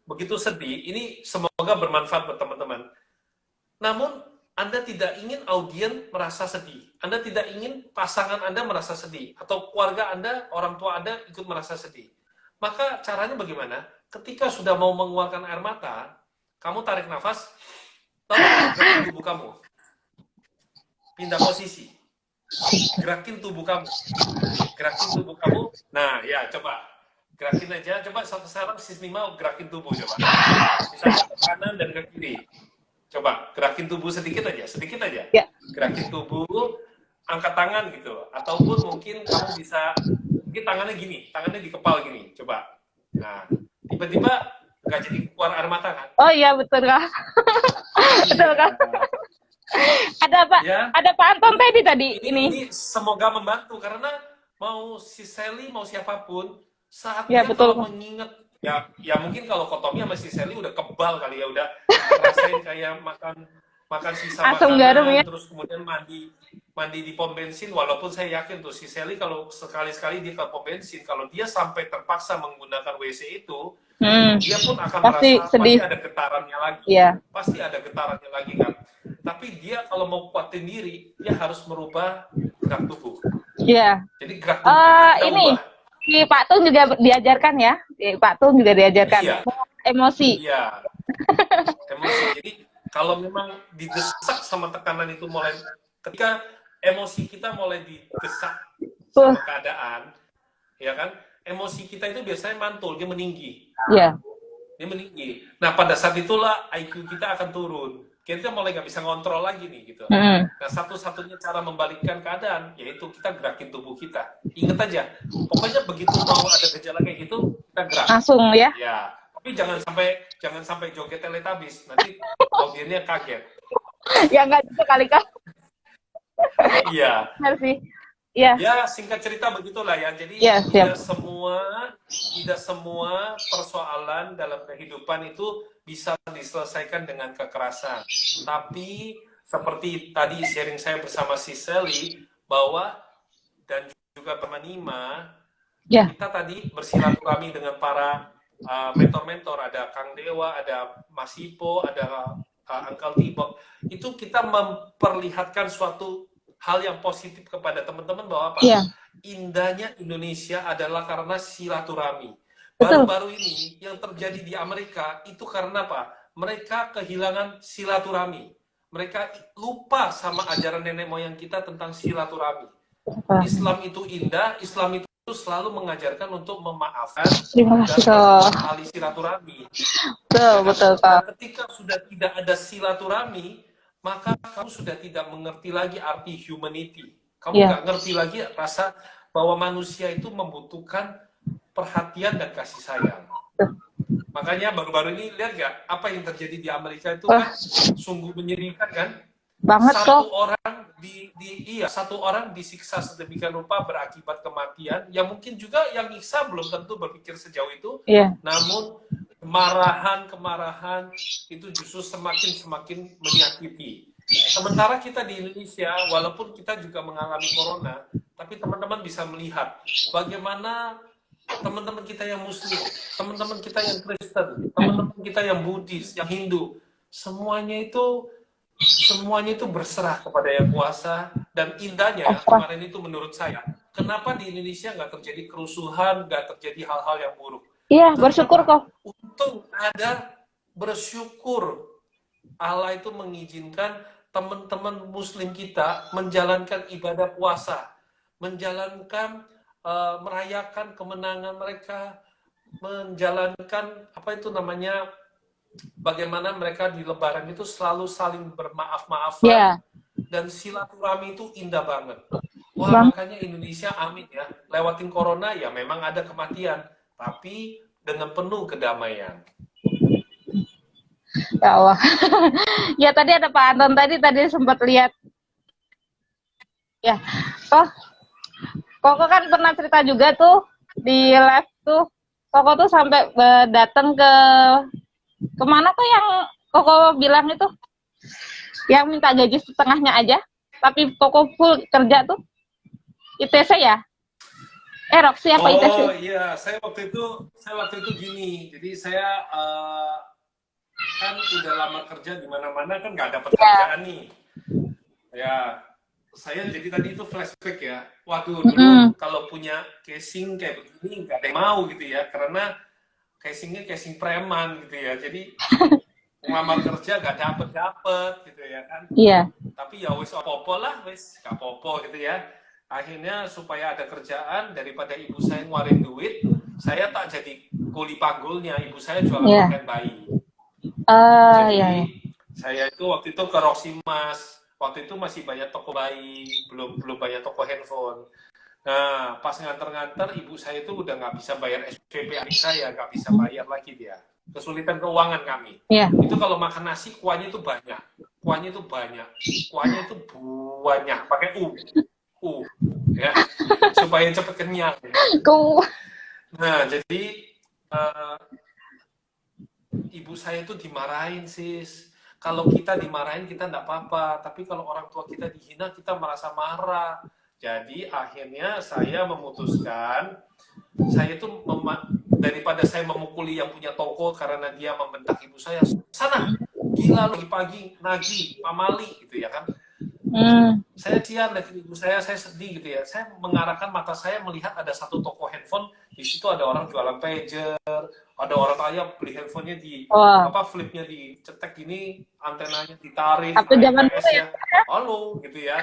begitu sedih, ini semoga bermanfaat buat teman-teman. Namun Anda tidak ingin audiens merasa sedih, Anda tidak ingin pasangan Anda merasa sedih, atau keluarga Anda, orang tua Anda ikut merasa sedih. Maka caranya bagaimana? Ketika sudah mau mengeluarkan air mata, kamu tarik nafas, lalu gerakin tubuh kamu. Pindah posisi. Gerakin tubuh kamu. Nah, ya coba. Gerakin aja. Coba sekarang Sistima gerakin tubuh coba. Misalnya ke kanan dan ke kiri. Coba gerakin tubuh sedikit aja. Gerakin tubuh, angkat tangan gitu. Ataupun mungkin kamu bisa, mungkin tangannya gini, tangannya di kepal gini. Coba. Nah, tiba-tiba nggak jadi keluar air mata kan? Oh iya betul Kak. Betul Iya. Kak. Ada Pak, Ya, ada Pak Anton tadi ini. ini semoga membantu karena mau si Sally mau siapapun saat Ya dia betul kalau Kak. mengingat ya mungkin kalau Kotomi sama si Sally udah kebal kali ya udah rasain kayak makan makan sisa Asam garam makanan ya. terus kemudian mandi mandi di pom bensin walaupun saya yakin tuh si Sally kalau sekali-sekali dia ke pom bensin kalau dia sampai terpaksa menggunakan WC itu dia pun akan Pasti merasa pasti sedih. ada getarannya lagi Iya. pasti ada getarannya lagi kan tapi dia kalau mau kuatin diri dia harus merubah gerak tubuh Iya. jadi gerak tubuhnya kita Ini ubah di Pak Tung juga diajarkan ya. Di Pak Tung juga diajarkan iya emosi. iya emosi jadi kalau memang didesak sama tekanan itu mulai ketika emosi kita mulai didesak Tuh. sama keadaan ya kan emosi kita itu biasanya mantul dia meninggi Iya. dia meninggi. Nah pada saat itulah IQ kita akan turun. Kita mulai nggak bisa ngontrol lagi nih gitu. Nah satu-satunya cara membalikkan keadaan yaitu kita gerakin tubuh kita. Ingat aja, pokoknya begitu mau ada gejala kayak gitu kita gerak. Langsung ya. Ya, tapi jangan sampai joget teletabis. Nanti audiennya kaget. Ya enggak juga kali Kak. Iya. Benar sih. Iya. Ya singkat cerita begitulah ya. Jadi Ya, siap. tidak semua persoalan dalam kehidupan itu bisa diselesaikan dengan kekerasan. Tapi seperti tadi sharing saya bersama si Sally bahwa dan juga Temanima, Ya. kita tadi bersilaturahmi dengan para mentor-mentor, ada Kang Dewa, ada Mas Ipo, ada Uncle Tibok. Itu kita memperlihatkan suatu hal yang positif kepada teman-teman bahwa apa? Iya. Indahnya Indonesia adalah karena silaturahmi. Betul. Baru-baru ini yang terjadi di Amerika itu karena apa? Mereka kehilangan silaturahmi. Mereka lupa sama ajaran nenek moyang kita tentang silaturahmi. Islam itu indah, Islam itu selalu mengajarkan untuk memaafkan Terima dan kasih Kak. tali silaturahmi. Betul, betul Kak. Dan ketika sudah tidak ada silaturahmi, maka kamu sudah tidak mengerti lagi arti humanity. Kamu nggak ngerti lagi rasa bahwa manusia itu membutuhkan perhatian dan kasih sayang. Makanya baru-baru ini lihat nggak apa yang terjadi di Amerika itu kan sungguh menyedihkan kan? Banget kok. Satu orang disiksa sedemikian rupa berakibat kematian. Yang mungkin juga yang nyiksa belum tentu berpikir sejauh itu. Iya. Namun kemarahan itu justru semakin menyakiti. Sementara kita di Indonesia, walaupun kita juga mengalami corona, tapi teman-teman bisa melihat bagaimana teman-teman kita yang Muslim, teman-teman kita yang Kristen, teman-teman kita yang Buddhis, yang Hindu, semuanya itu berserah kepada Yang Kuasa. Dan indahnya kemarin itu menurut saya, kenapa di Indonesia nggak terjadi kerusuhan, nggak terjadi hal-hal yang buruk? Iya, bersyukur kok. Untung ada bersyukur. Allah itu mengizinkan teman-teman Muslim kita menjalankan ibadah puasa, menjalankan merayakan kemenangan mereka, menjalankan apa itu namanya, bagaimana mereka di Lebaran itu selalu saling bermaaf-maafan dan silaturahmi itu indah banget. Wah, makanya Indonesia amin ya, lewatin corona ya memang ada kematian, tapi dengan penuh kedamaian. Ya Allah. Ya tadi ada Pak Anton tadi sempat lihat. Ya, Koko kan pernah cerita juga tuh di live tuh. Koko tuh sampai datang ke kemana tuh yang Koko bilang itu, yang minta gaji setengahnya aja, tapi Koko full kerja tuh. ITC ya? Roxy apa ITC? Oh iya, saya waktu itu gini. Jadi saya kan udah lama kerja di mana-mana kan nggak dapat kerjaan nih. Ya, saya jadi tadi itu flashback ya. Waduh, dulu kalau punya casing kayak begini nggak ada yang mau gitu ya, karena casingnya casing preman gitu ya. Jadi ngelamar kerja nggak dapet gitu ya kan. Iya. Tapi ya wis apa-apa lah, wis gak apa-apa gitu ya. Akhirnya supaya ada kerjaan, daripada ibu saya ngeluarin duit, saya tak jadi kuli panggulnya, ibu saya jualan pakaian bayi. Jadi saya itu waktu itu ke Roxy Mas, waktu itu masih banyak toko bayi, belum banyak toko handphone. Nah pas nganter-nganter, ibu saya itu udah nggak bisa bayar SPP adik saya, nggak bisa bayar lagi dia. kesulitan keuangan kami. Iya. Itu kalau makan nasi kuahnya itu banyak, kuahnya itu banyak, pakai ya, supaya cepet kenyang. Nah, jadi ibu saya itu dimarahin, sis. Kalau kita dimarahin kita nggak apa-apa, tapi kalau orang tua kita dihina kita merasa marah. Jadi akhirnya saya memutuskan, saya itu daripada saya memukuli yang punya toko karena dia membentak ibu saya, sana gila lu pagi nagih pamali gitu ya kan. Saya sian lihat ibu saya sedih gitu ya. Saya mengarahkan mata saya melihat ada satu toko handphone, di situ ada orang jualan pager, ada orang kaya beli handphonenya di flipnya dicetek gini, antenanya ditarik, apa zaman dulu ya? Halo gitu ya.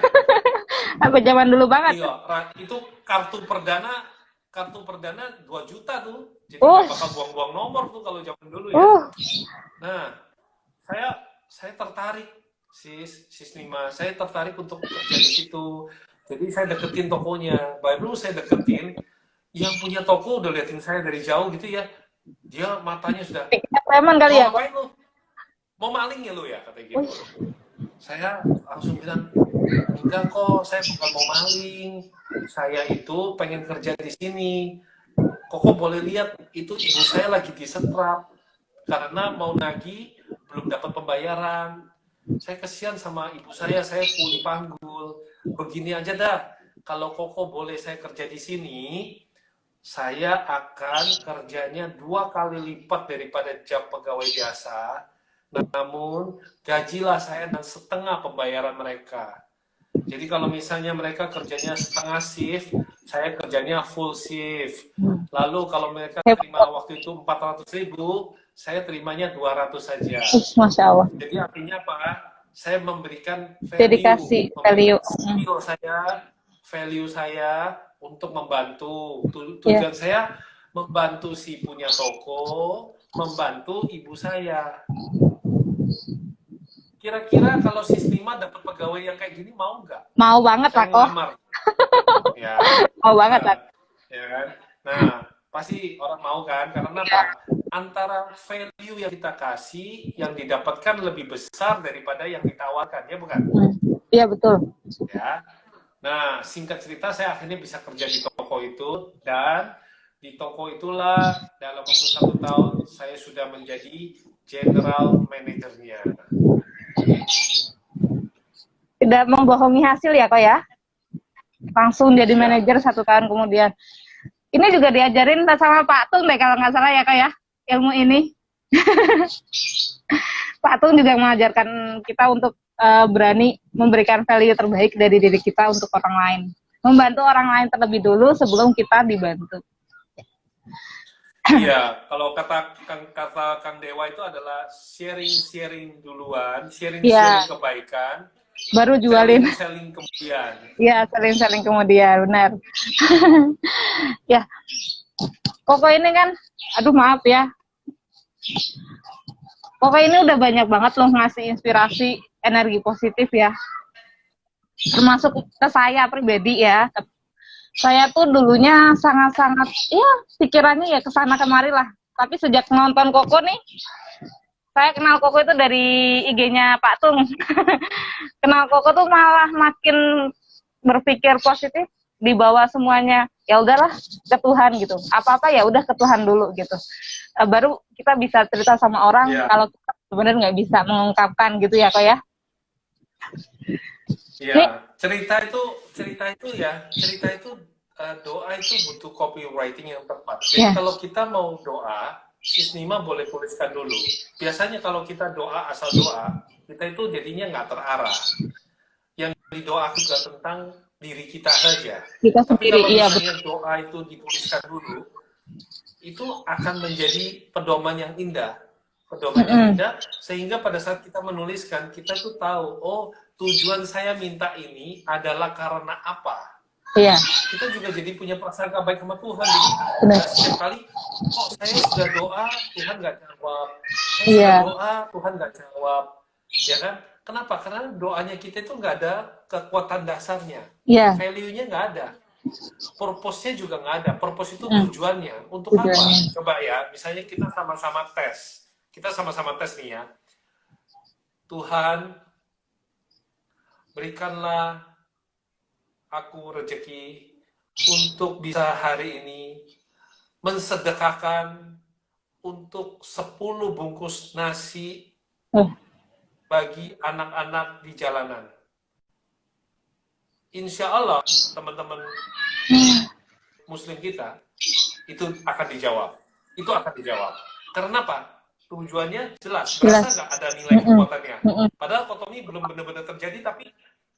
Apa zaman dulu banget? Iya, itu kartu perdana 2 juta tuh. Jadi nggak bakal buang-buang nomor tuh kalau zaman dulu ya. Nah, saya tertarik, sis Nima, saya tertarik untuk kerja di situ. Jadi saya deketin tokonya. Baru saya deketin, yang punya toko udah liatin saya dari jauh gitu ya. Dia matanya sudah, preman kali ya? Ngapain lu? Mau maling ya lu ya? Katanya gitu. Saya langsung bilang, enggak kok, saya bukan mau maling. Saya itu pengen kerja di sini. Koko boleh lihat, itu ibu saya lagi disetrap. Karena mau nagih, belum dapat pembayaran. Saya kesian sama ibu saya kuli panggul. Begini aja dah, kalau Koko boleh saya kerja di sini, saya akan kerjanya 2 kali lipat daripada jam pegawai biasa. Namun gajilah saya dan setengah pembayaran mereka. Jadi kalau misalnya mereka kerjanya setengah shift, saya kerjanya full shift. Lalu kalau mereka terima waktu itu 400.000, saya terimanya 200 saja. Masya Allah. Jadi artinya apa? Saya memberikan dedikasi, value saya untuk membantu. Tujuan saya membantu si punya toko, membantu ibu saya. Kira-kira kalau Sistima dapat pegawai yang kayak gini mau nggak? Mau banget lah kok. Ya. Mau banget lah. Ya kan? Nah, pasti orang mau kan? Karena apa? Antara value yang kita kasih, yang didapatkan lebih besar daripada yang ditawarkan, ya bukan? Iya betul. Ya. Nah, singkat cerita saya akhirnya bisa kerja di toko itu, dan di toko itulah dalam waktu 1 tahun saya sudah menjadi general manajernya. Tidak membohongi hasil ya kok ya? Langsung jadi manajer 1 tahun kemudian. Ini juga diajarin sama Pak Tung deh kalau nggak salah ya kak ya, ilmu ini. Pak Tung juga mengajarkan kita untuk berani memberikan value terbaik dari diri kita untuk orang lain. Membantu orang lain terlebih dulu sebelum kita dibantu. Iya, kalau kata Kang Dewa itu adalah sharing duluan, sharing kebaikan, baru jualin. Selling kemudian. Iya, selling kemudian, benar. Ya, Koko ini kan, aduh maaf ya, Koko ini udah banyak banget loh ngasih inspirasi, energi positif ya, termasuk ke saya pribadi ya. Saya tuh dulunya sangat-sangat, ya pikirannya ya kesana kemari lah. Tapi sejak nonton Koko nih, saya kenal Koko itu dari IG-nya Pak Tung. Kenal Koko tuh malah makin berpikir positif, dibawa semuanya. Ya udahlah ke Tuhan gitu. Apa-apa ya udah ke Tuhan dulu gitu. Baru kita bisa cerita sama orang kalau kita sebenarnya nggak bisa mengungkapkan gitu ya kok ya. Iya, cerita itu doa itu butuh copywriting yang tepat. Jadi kalau kita mau doa, Sistima boleh tuliskan dulu. Biasanya kalau kita doa asal doa, kita itu jadinya nggak terarah. Yang didoa juga tentang diri kita saja. Tapi kalau misalnya doa itu dituliskan dulu, itu akan menjadi pedoman yang indah. Sehingga pada saat kita menuliskan, kita tuh tahu, oh tujuan saya minta ini adalah karena apa. Iya. Kita juga jadi punya prasangka baik sama Tuhan. Jadi setiap kali, kok saya sudah doa, Tuhan nggak jawab. Saya sudah doa, Tuhan nggak jawab. Ya kan? Kenapa? Karena doanya kita itu nggak ada kekuatan dasarnya. Value-nya nggak ada. Purpose-nya juga nggak ada. Purpose itu Hmm. tujuannya. Untuk apa? Tujuannya. Coba ya, misalnya kita sama-sama tes. Kita sama-sama tes nih ya. Tuhan, berikanlah aku rezeki untuk bisa hari ini mensedekahkan untuk 10 bungkus nasi Oh. bagi anak-anak di jalanan. Insya Allah, teman-teman Muslim kita, itu akan dijawab. Itu akan dijawab. Karena apa? Tujuannya jelas. Berasa nggak ada nilai kekuatannya? Padahal kotomi belum benar-benar terjadi, tapi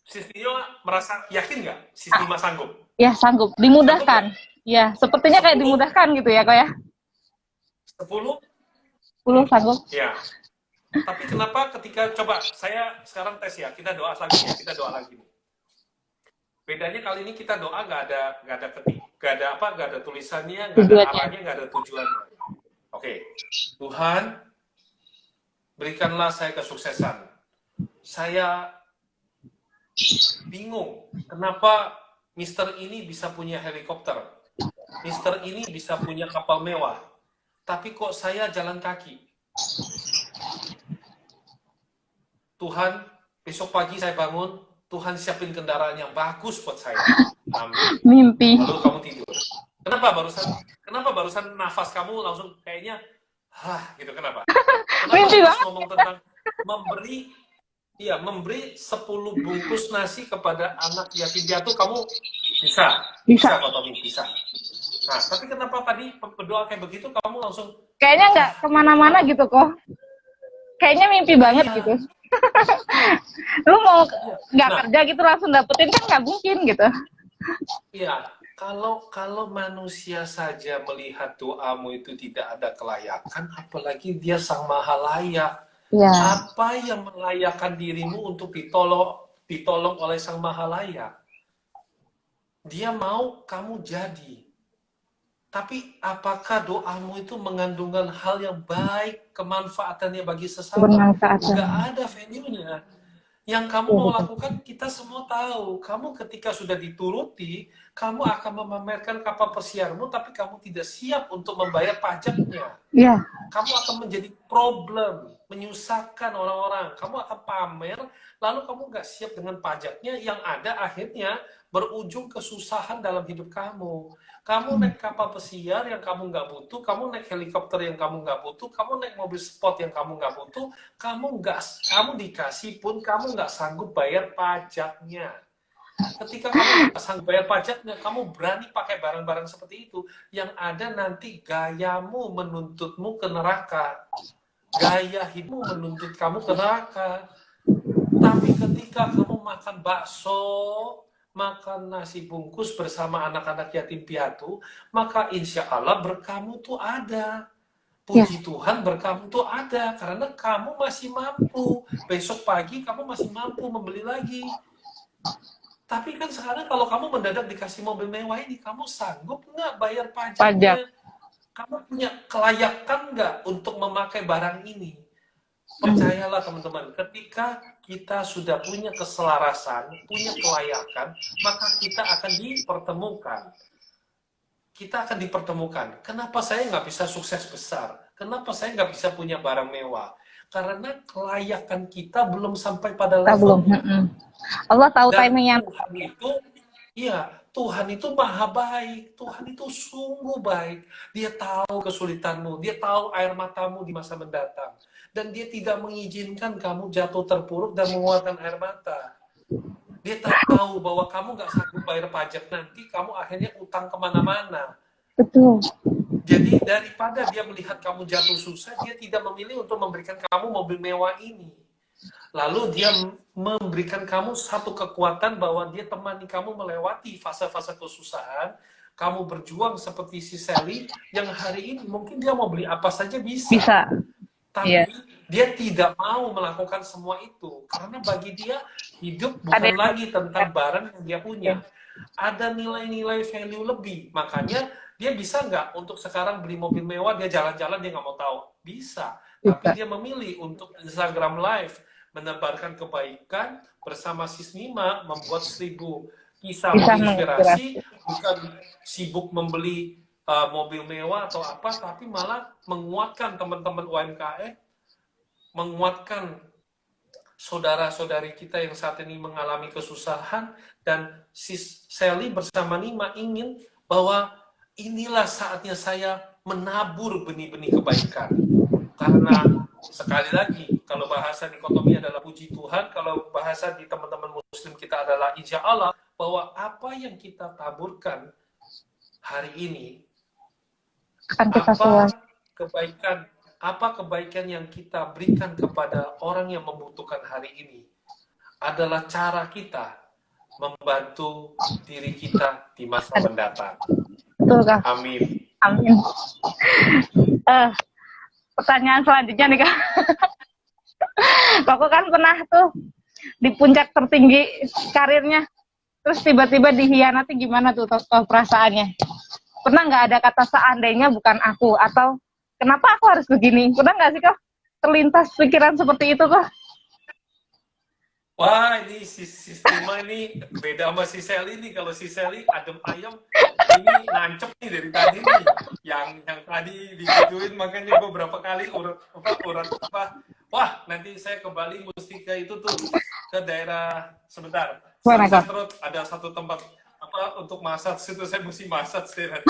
Sistima merasa yakin nggak? Sistima sanggup? Ya, sanggup. Dimudahkan. Ya, sepertinya kayak 10? dimudahkan gitu ya, kok ya. 10? 10 sanggup. Ya. Tapi kenapa ketika, coba saya sekarang tes ya, kita doa lagi ya, kita doa lagi. Bedanya kali ini kita doa nggak ada ketik, nggak ada tulisannya, nggak ada arahnya, nggak ada tujuannya. Oke, Tuhan, berikanlah saya kesuksesan. Saya bingung, kenapa Mister ini bisa punya helikopter, Mister ini bisa punya kapal mewah, tapi kok saya jalan kaki. Tuhan, besok pagi saya bangun, Tuhan siapin kendaraan yang bagus buat saya. Amin. Mimpi. Lalu kamu tidur. Kenapa barusan nafas kamu langsung kayaknya gitu, kenapa? Mimpi banget. Ngomong tentang memberi 10 bungkus nasi kepada anak yatim piatu, kamu bisa kok, Tommy, bisa. Nah, tapi kenapa tadi berdoa kayak begitu kamu langsung kayaknya nggak kemana-mana gitu kok. Kayaknya mimpi banget gitu. Lu mau nggak kerja gitu langsung dapetin kan nggak mungkin gitu. Iya, kalau manusia saja melihat doamu itu tidak ada kelayakan, apalagi dia sang maha layak. Ya. Apa yang melayakkan dirimu untuk ditolong oleh sang maha layak? Dia mau kamu jadi. Tapi apakah doamu itu mengandungkan hal yang baik, kemanfaatannya bagi sesama? Nggak ada value-nya. Yang kamu mau lakukan, kita semua tahu. Kamu ketika sudah dituruti, kamu akan memamerkan kapal pesiarmu, tapi kamu tidak siap untuk membayar pajaknya. Yeah. Kamu akan menjadi problem, menyusahkan orang-orang. Kamu akan pamer, lalu kamu nggak siap dengan pajaknya, yang ada akhirnya berujung kesusahan dalam hidup kamu. Kamu naik kapal pesiar yang kamu nggak butuh, kamu naik helikopter yang kamu nggak butuh, kamu naik mobil sport yang kamu nggak butuh, kamu dikasih pun kamu nggak sanggup bayar pajaknya. Ketika kamu nggak sanggup bayar pajaknya, kamu berani pakai barang-barang seperti itu, yang ada nanti gayamu menuntutmu ke neraka. Gaya hidupmu menuntut kamu ke neraka. Tapi ketika kamu makan bakso, makan nasi bungkus bersama anak-anak yatim piatu, maka insya Allah berkamu tuh ada. Puji Tuhan berkamu tuh ada, karena kamu masih mampu. Besok pagi kamu masih mampu membeli lagi. Tapi kan sekarang kalau kamu mendadak dikasih mobil mewah ini, kamu sanggup nggak bayar pajaknya? Kamu punya kelayakan nggak untuk memakai barang ini? Percayalah teman-teman, ketika kita sudah punya keselarasan, punya kelayakan, maka kita akan dipertemukan. Kita akan dipertemukan. Kenapa saya nggak bisa sukses besar? Kenapa saya nggak bisa punya barang mewah? Karena kelayakan kita belum sampai pada levelnya. Allah tahu dan timingnya. Tuhan itu maha baik. Tuhan itu sungguh baik. Dia tahu kesulitanmu. Dia tahu air matamu di masa mendatang. Dan dia tidak mengizinkan kamu jatuh terpuruk dan mengeluarkan air mata. Dia tahu bahwa kamu nggak sanggup bayar pajak nanti, kamu akhirnya utang kemana-mana. Betul. Jadi daripada dia melihat kamu jatuh susah, dia tidak memilih untuk memberikan kamu mobil mewah ini. Lalu dia memberikan kamu satu kekuatan bahwa dia temani kamu melewati fase-fase kesusahan. Kamu berjuang seperti si Sally, yang hari ini mungkin dia mau beli apa saja bisa. Tapi dia tidak mau melakukan semua itu. Karena bagi dia, hidup bukan lagi tentang barang yang dia punya. Ada nilai-nilai value lebih. Makanya dia bisa nggak untuk sekarang beli mobil mewah, dia jalan-jalan, dia nggak mau tahu. Bisa. Tapi dia memilih untuk Instagram Live, menebarkan kebaikan bersama Sis Mima, membuat 1000 kisah Bisa menginspirasi, menginspirasi. bukan sibuk membeli mobil mewah atau apa, tapi malah menguatkan teman-teman UMKM, menguatkan saudara-saudari kita yang saat ini mengalami kesusahan, dan si Sally bersama Nima ingin bahwa inilah saatnya saya menabur benih-benih kebaikan. Karena sekali lagi, kalau bahasa dikotomi adalah puji Tuhan, kalau bahasa di teman-teman muslim kita adalah insya Allah, bahwa apa yang kita taburkan hari ini, Kan kita semua. apa kebaikan yang kita berikan kepada orang yang membutuhkan hari ini adalah cara kita membantu diri kita di masa mendatang. Betul, Kak. Amin. Amin. Pertanyaan selanjutnya nih, Kak. Koko kan pernah tuh di puncak tertinggi karirnya, terus tiba-tiba dihianati, gimana tuh perasaannya? Pernah nggak ada kata seandainya bukan aku, atau kenapa aku harus begini? Pernah nggak sih, Kak, terlintas pikiran seperti itu, Kak? Wah, ini sistema ini beda sama si Sally nih. Kalau si Sally adem ayam, ini nancep nih dari tadi nih. Yang tadi digituin, makanya beberapa kali urat apa. Wah, nanti saya ke Bali mesti ke itu tuh, ke daerah sebentar. Sunset Road, ada satu tempat apa untuk massage, itu saya mesti massage sih nanti.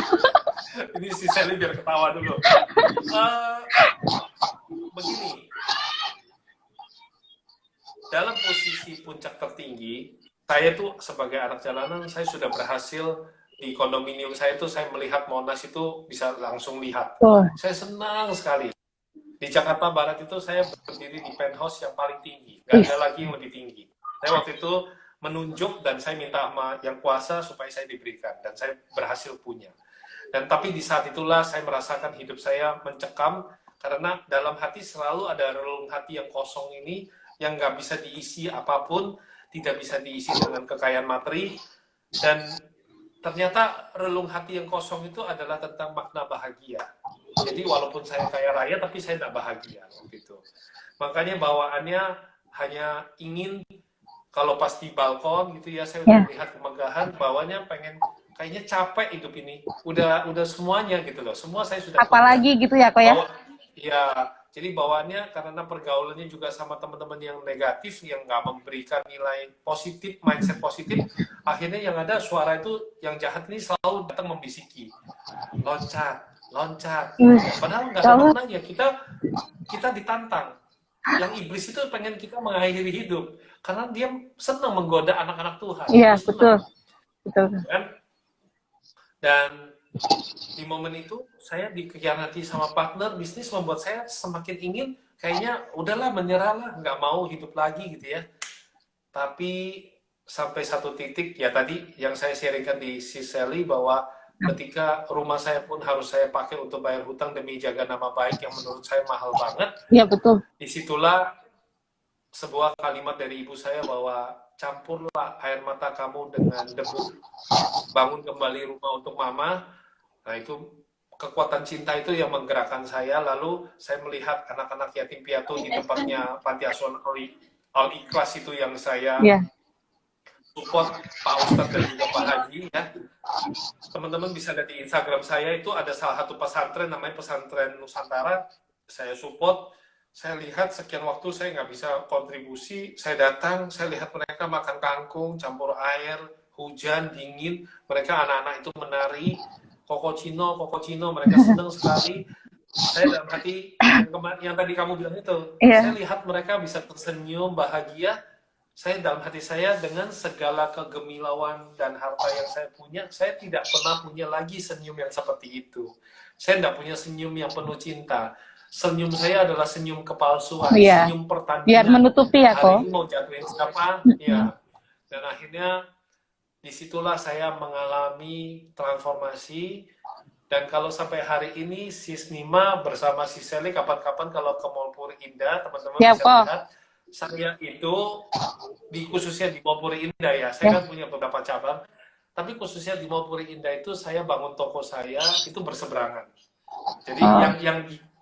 Ini si Sally biar ketawa dulu. Begini, dalam posisi puncak tertinggi, saya tuh sebagai anak jalanan, saya sudah berhasil di kondominium saya tuh, saya melihat Monas itu bisa langsung lihat. Saya senang sekali. Di Jakarta Barat itu saya berdiri di penthouse yang paling tinggi, nggak ada lagi yang lebih tinggi. Saya waktu itu menunjuk dan saya minta sama yang kuasa supaya saya diberikan, dan saya berhasil punya. Dan tapi di saat itulah saya merasakan hidup saya mencekam, karena dalam hati selalu ada relung hati yang kosong ini, yang nggak bisa diisi apapun, tidak bisa diisi dengan kekayaan materi, dan ternyata relung hati yang kosong itu adalah tentang makna bahagia. Jadi walaupun saya kaya raya, tapi saya tidak bahagia gitu. Makanya bawaannya hanya ingin, kalau pas di balkon gitu ya, saya udah melihat kemegahan, bawaannya pengen, kayaknya capek hidup ini, udah semuanya gitu loh, semua saya sudah apalagi punya. Gitu ya, kok ya? Ya, jadi bawaannya karena pergaulannya juga sama teman-teman yang negatif, yang nggak memberikan nilai positif, mindset positif, akhirnya yang ada suara itu, yang jahat ini selalu datang membisiki, loncat, padahal nggak ada maknanya. Kita ditantang. Yang iblis itu pengen kita mengakhiri hidup, karena dia senang menggoda anak-anak Tuhan. Iya, betul. Dan di momen itu saya dikhianati sama partner bisnis, membuat saya semakin ingin, kayaknya udahlah, menyerahlah, nggak mau hidup lagi gitu ya. Tapi sampai satu titik, ya tadi yang saya sharingkan di si Sally, bahwa ketika rumah saya pun harus saya pakai untuk bayar hutang demi jaga nama baik yang menurut saya mahal banget. Iya, betul. Disitulah sebuah kalimat dari ibu saya, bahwa campurlah air mata kamu dengan debu, bangun kembali rumah untuk mama. Nah, itu kekuatan cinta itu yang menggerakkan saya. Lalu saya melihat anak-anak yatim piatu di tempatnya Panti Asuhan Al-Ikhlas itu, yang saya support Pak Ustadz dan juga Pak Haji ya. Teman-teman bisa lihat di Instagram saya, itu ada salah satu pesantren namanya Pesantren Nusantara, saya support. Saya lihat sekian waktu saya nggak bisa kontribusi, saya datang, saya lihat mereka makan kangkung campur air, hujan, dingin, mereka anak-anak itu menari Koko Cino, mereka senang sekali. Saya dalam hati, yang tadi kamu bilang itu, saya lihat mereka bisa tersenyum, bahagia. Saya dalam hati saya, dengan segala kegemilauan dan harta yang saya punya, saya tidak pernah punya lagi senyum yang seperti itu. Saya tidak punya senyum yang penuh cinta. Senyum saya adalah senyum kepalsuan, senyum pertandingan. Biar menutupi ya, kok. Hari ini mau jatuhin siapa? Ya. Dan akhirnya disitulah saya mengalami transformasi. Dan kalau sampai hari ini Sis Nima bersama Sis Sally, kapan-kapan kalau ke Mall Puri Indah, teman-teman bisa lihat saya itu khususnya di Mall Puri Indah ya. Saya kan punya beberapa cabang, tapi khususnya di Mall Puri Indah itu saya bangun toko saya itu berseberangan. Jadi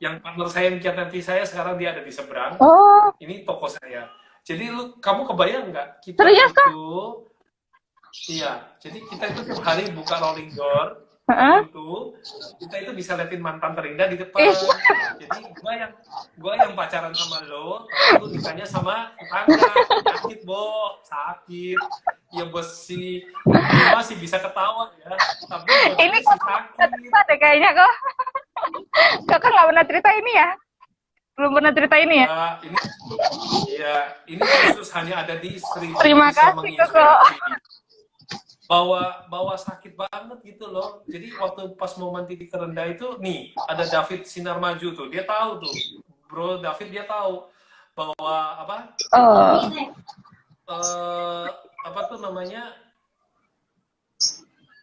yang partner saya yang nanti saya sekarang dia ada di seberang. Ini toko saya. Jadi kamu kebayang nggak, kita itu Iya, jadi kita itu tiap hari buka rolling door, Heeh. pintu, kita itu bisa liatin mantan terindah di depan. Ih, Jadi gua yang pacaran sama lo, tapi lu nikahnya sama tetangga. Sakit, Bo, sakit. Ya besi, lu masih bisa ketawa ya, tapi buat ini gue kok sih sakit. cerita deh kayaknya kok. Kakak nggak pernah cerita ini ya? Belum pernah cerita ini ya? Ya, ini khusus hanya ada di Sri Terima bisa kasih Koko. menginspirasi. Bawa sakit banget gitu loh. Jadi waktu pas momen titik terendah itu, nih ada David Sinar Maju tuh, dia tahu tuh, Bro David dia tahu bahwa Oh, apa tuh namanya,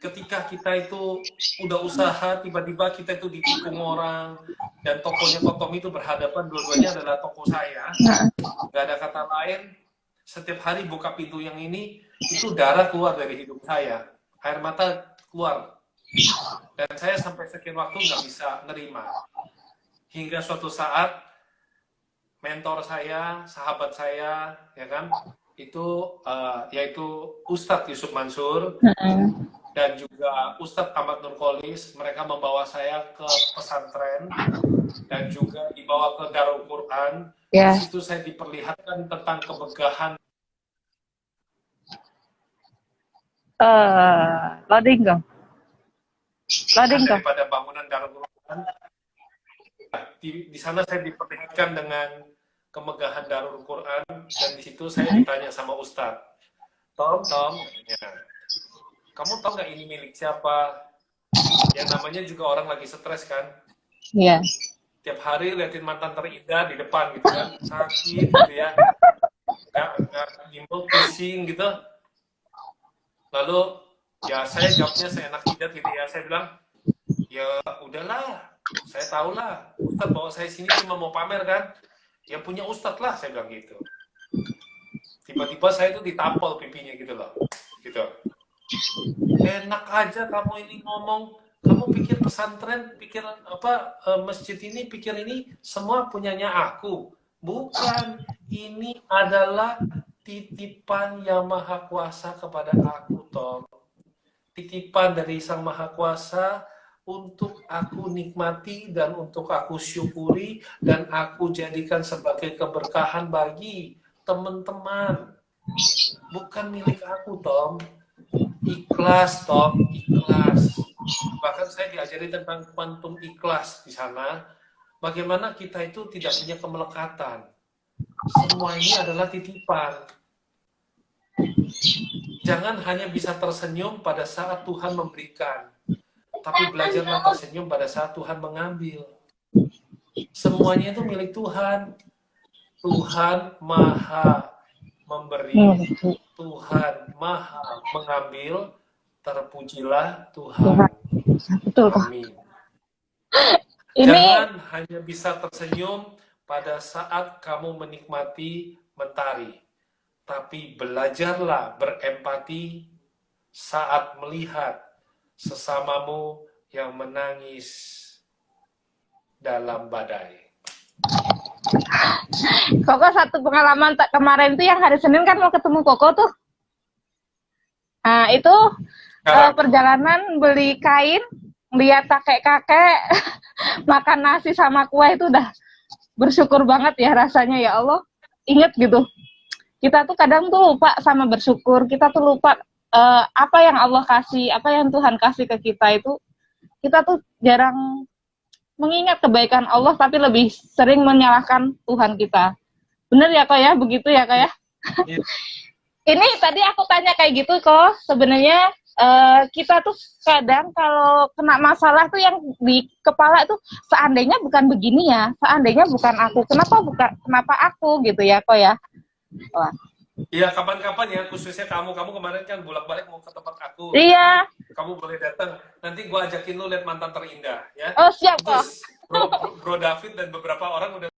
ketika kita itu udah usaha, tiba-tiba kita itu ditikung orang, dan tokonya Kokom itu berhadapan, dua-duanya adalah toko saya, nggak ada kata lain. Setiap hari buka pintu yang ini, itu darah keluar dari hidung saya, air mata keluar, dan saya sampai sekian waktu nggak bisa nerima. Hingga suatu saat mentor saya, sahabat saya, ya kan, itu yaitu Ustadz Yusuf Mansur dan juga Ustadz Ahmad Nurkolis, mereka membawa saya ke pesantren dan juga dibawa ke Darul Quran. ya. Di situ saya diperlihatkan tentang kemegahan Loading dong. Loading dong. daripada bangunan Darul Quran. Di sana saya diperlihatkan dengan kemegahan Darul Quran, dan di situ saya ditanya sama Ustadz, Tom, katanya, kamu tahu nggak ini milik siapa? Yang namanya juga orang lagi stres kan? Iya. Tiap hari liatin mantan terindah di depan gitu kan, sakit gitu ya, nggak gimbal, pusing gitu. Lalu ya saya jawabnya seenak jidat gitu ya, saya bilang ya udahlah, saya tahu lah, Ustadz bawa saya sini cuma mau pamer kan, ya punya Ustadz lah, saya bilang gitu. Tiba-tiba saya itu ditampol pipinya gitu loh, gitu. Enak aja kamu ini ngomong, kamu pikir pesantren, pikir masjid ini, pikir ini semua punyanya aku. Bukan, ini adalah titipan yang maha kuasa kepada aku, Tom. Titipan dari Sang Maha Kuasa untuk aku nikmati dan untuk aku syukuri dan aku jadikan sebagai keberkahan bagi teman-teman. Bukan milik aku, Tom. Ikhlas, Tom, ikhlas. Bahkan saya diajari tentang kuantum ikhlas di sana. Bagaimana kita itu tidak punya kemelekatan. Semua ini adalah titipan. Jangan hanya bisa tersenyum pada saat Tuhan memberikan, tapi belajarlah tersenyum pada saat Tuhan mengambil. Semuanya itu milik Tuhan. Tuhan Maha memberi, Tuhan Maha mengambil, terpujilah Tuhan. Betul. Amin. Ini Jangan hanya bisa tersenyum pada saat kamu menikmati mentari, tapi belajarlah berempati saat melihat sesamamu yang menangis dalam badai. Koko satu pengalaman kemarin tuh yang hari Senin kan mau ketemu Koko tuh. Nah itu perjalanan beli kain, lihat kakek-kakek makan nasi sama kue itu udah bersyukur banget ya rasanya, ya Allah. Ingat gitu. Kita tuh kadang tuh lupa sama bersyukur, kita tuh lupa apa yang Allah kasih, apa yang Tuhan kasih ke kita itu, kita tuh jarang mengingat kebaikan Allah, tapi lebih sering menyalahkan Tuhan kita. Bener ya Kak ya? Begitu ya Kak ya? Iya. Ini tadi aku tanya kayak gitu kok, sebenarnya kita tuh kadang kalau kena masalah tuh yang di kepala itu, seandainya bukan begini ya, seandainya bukan aku, kenapa aku gitu ya Kak ya? Wah. Iya, kapan-kapan ya, khususnya kamu kemarin kan bolak-balik mau ke tempat aku. Iya. Kamu boleh datang. Nanti gua ajakin lu lihat mantan terindah, ya. Oh siap kok. Terus Bro David dan beberapa orang udah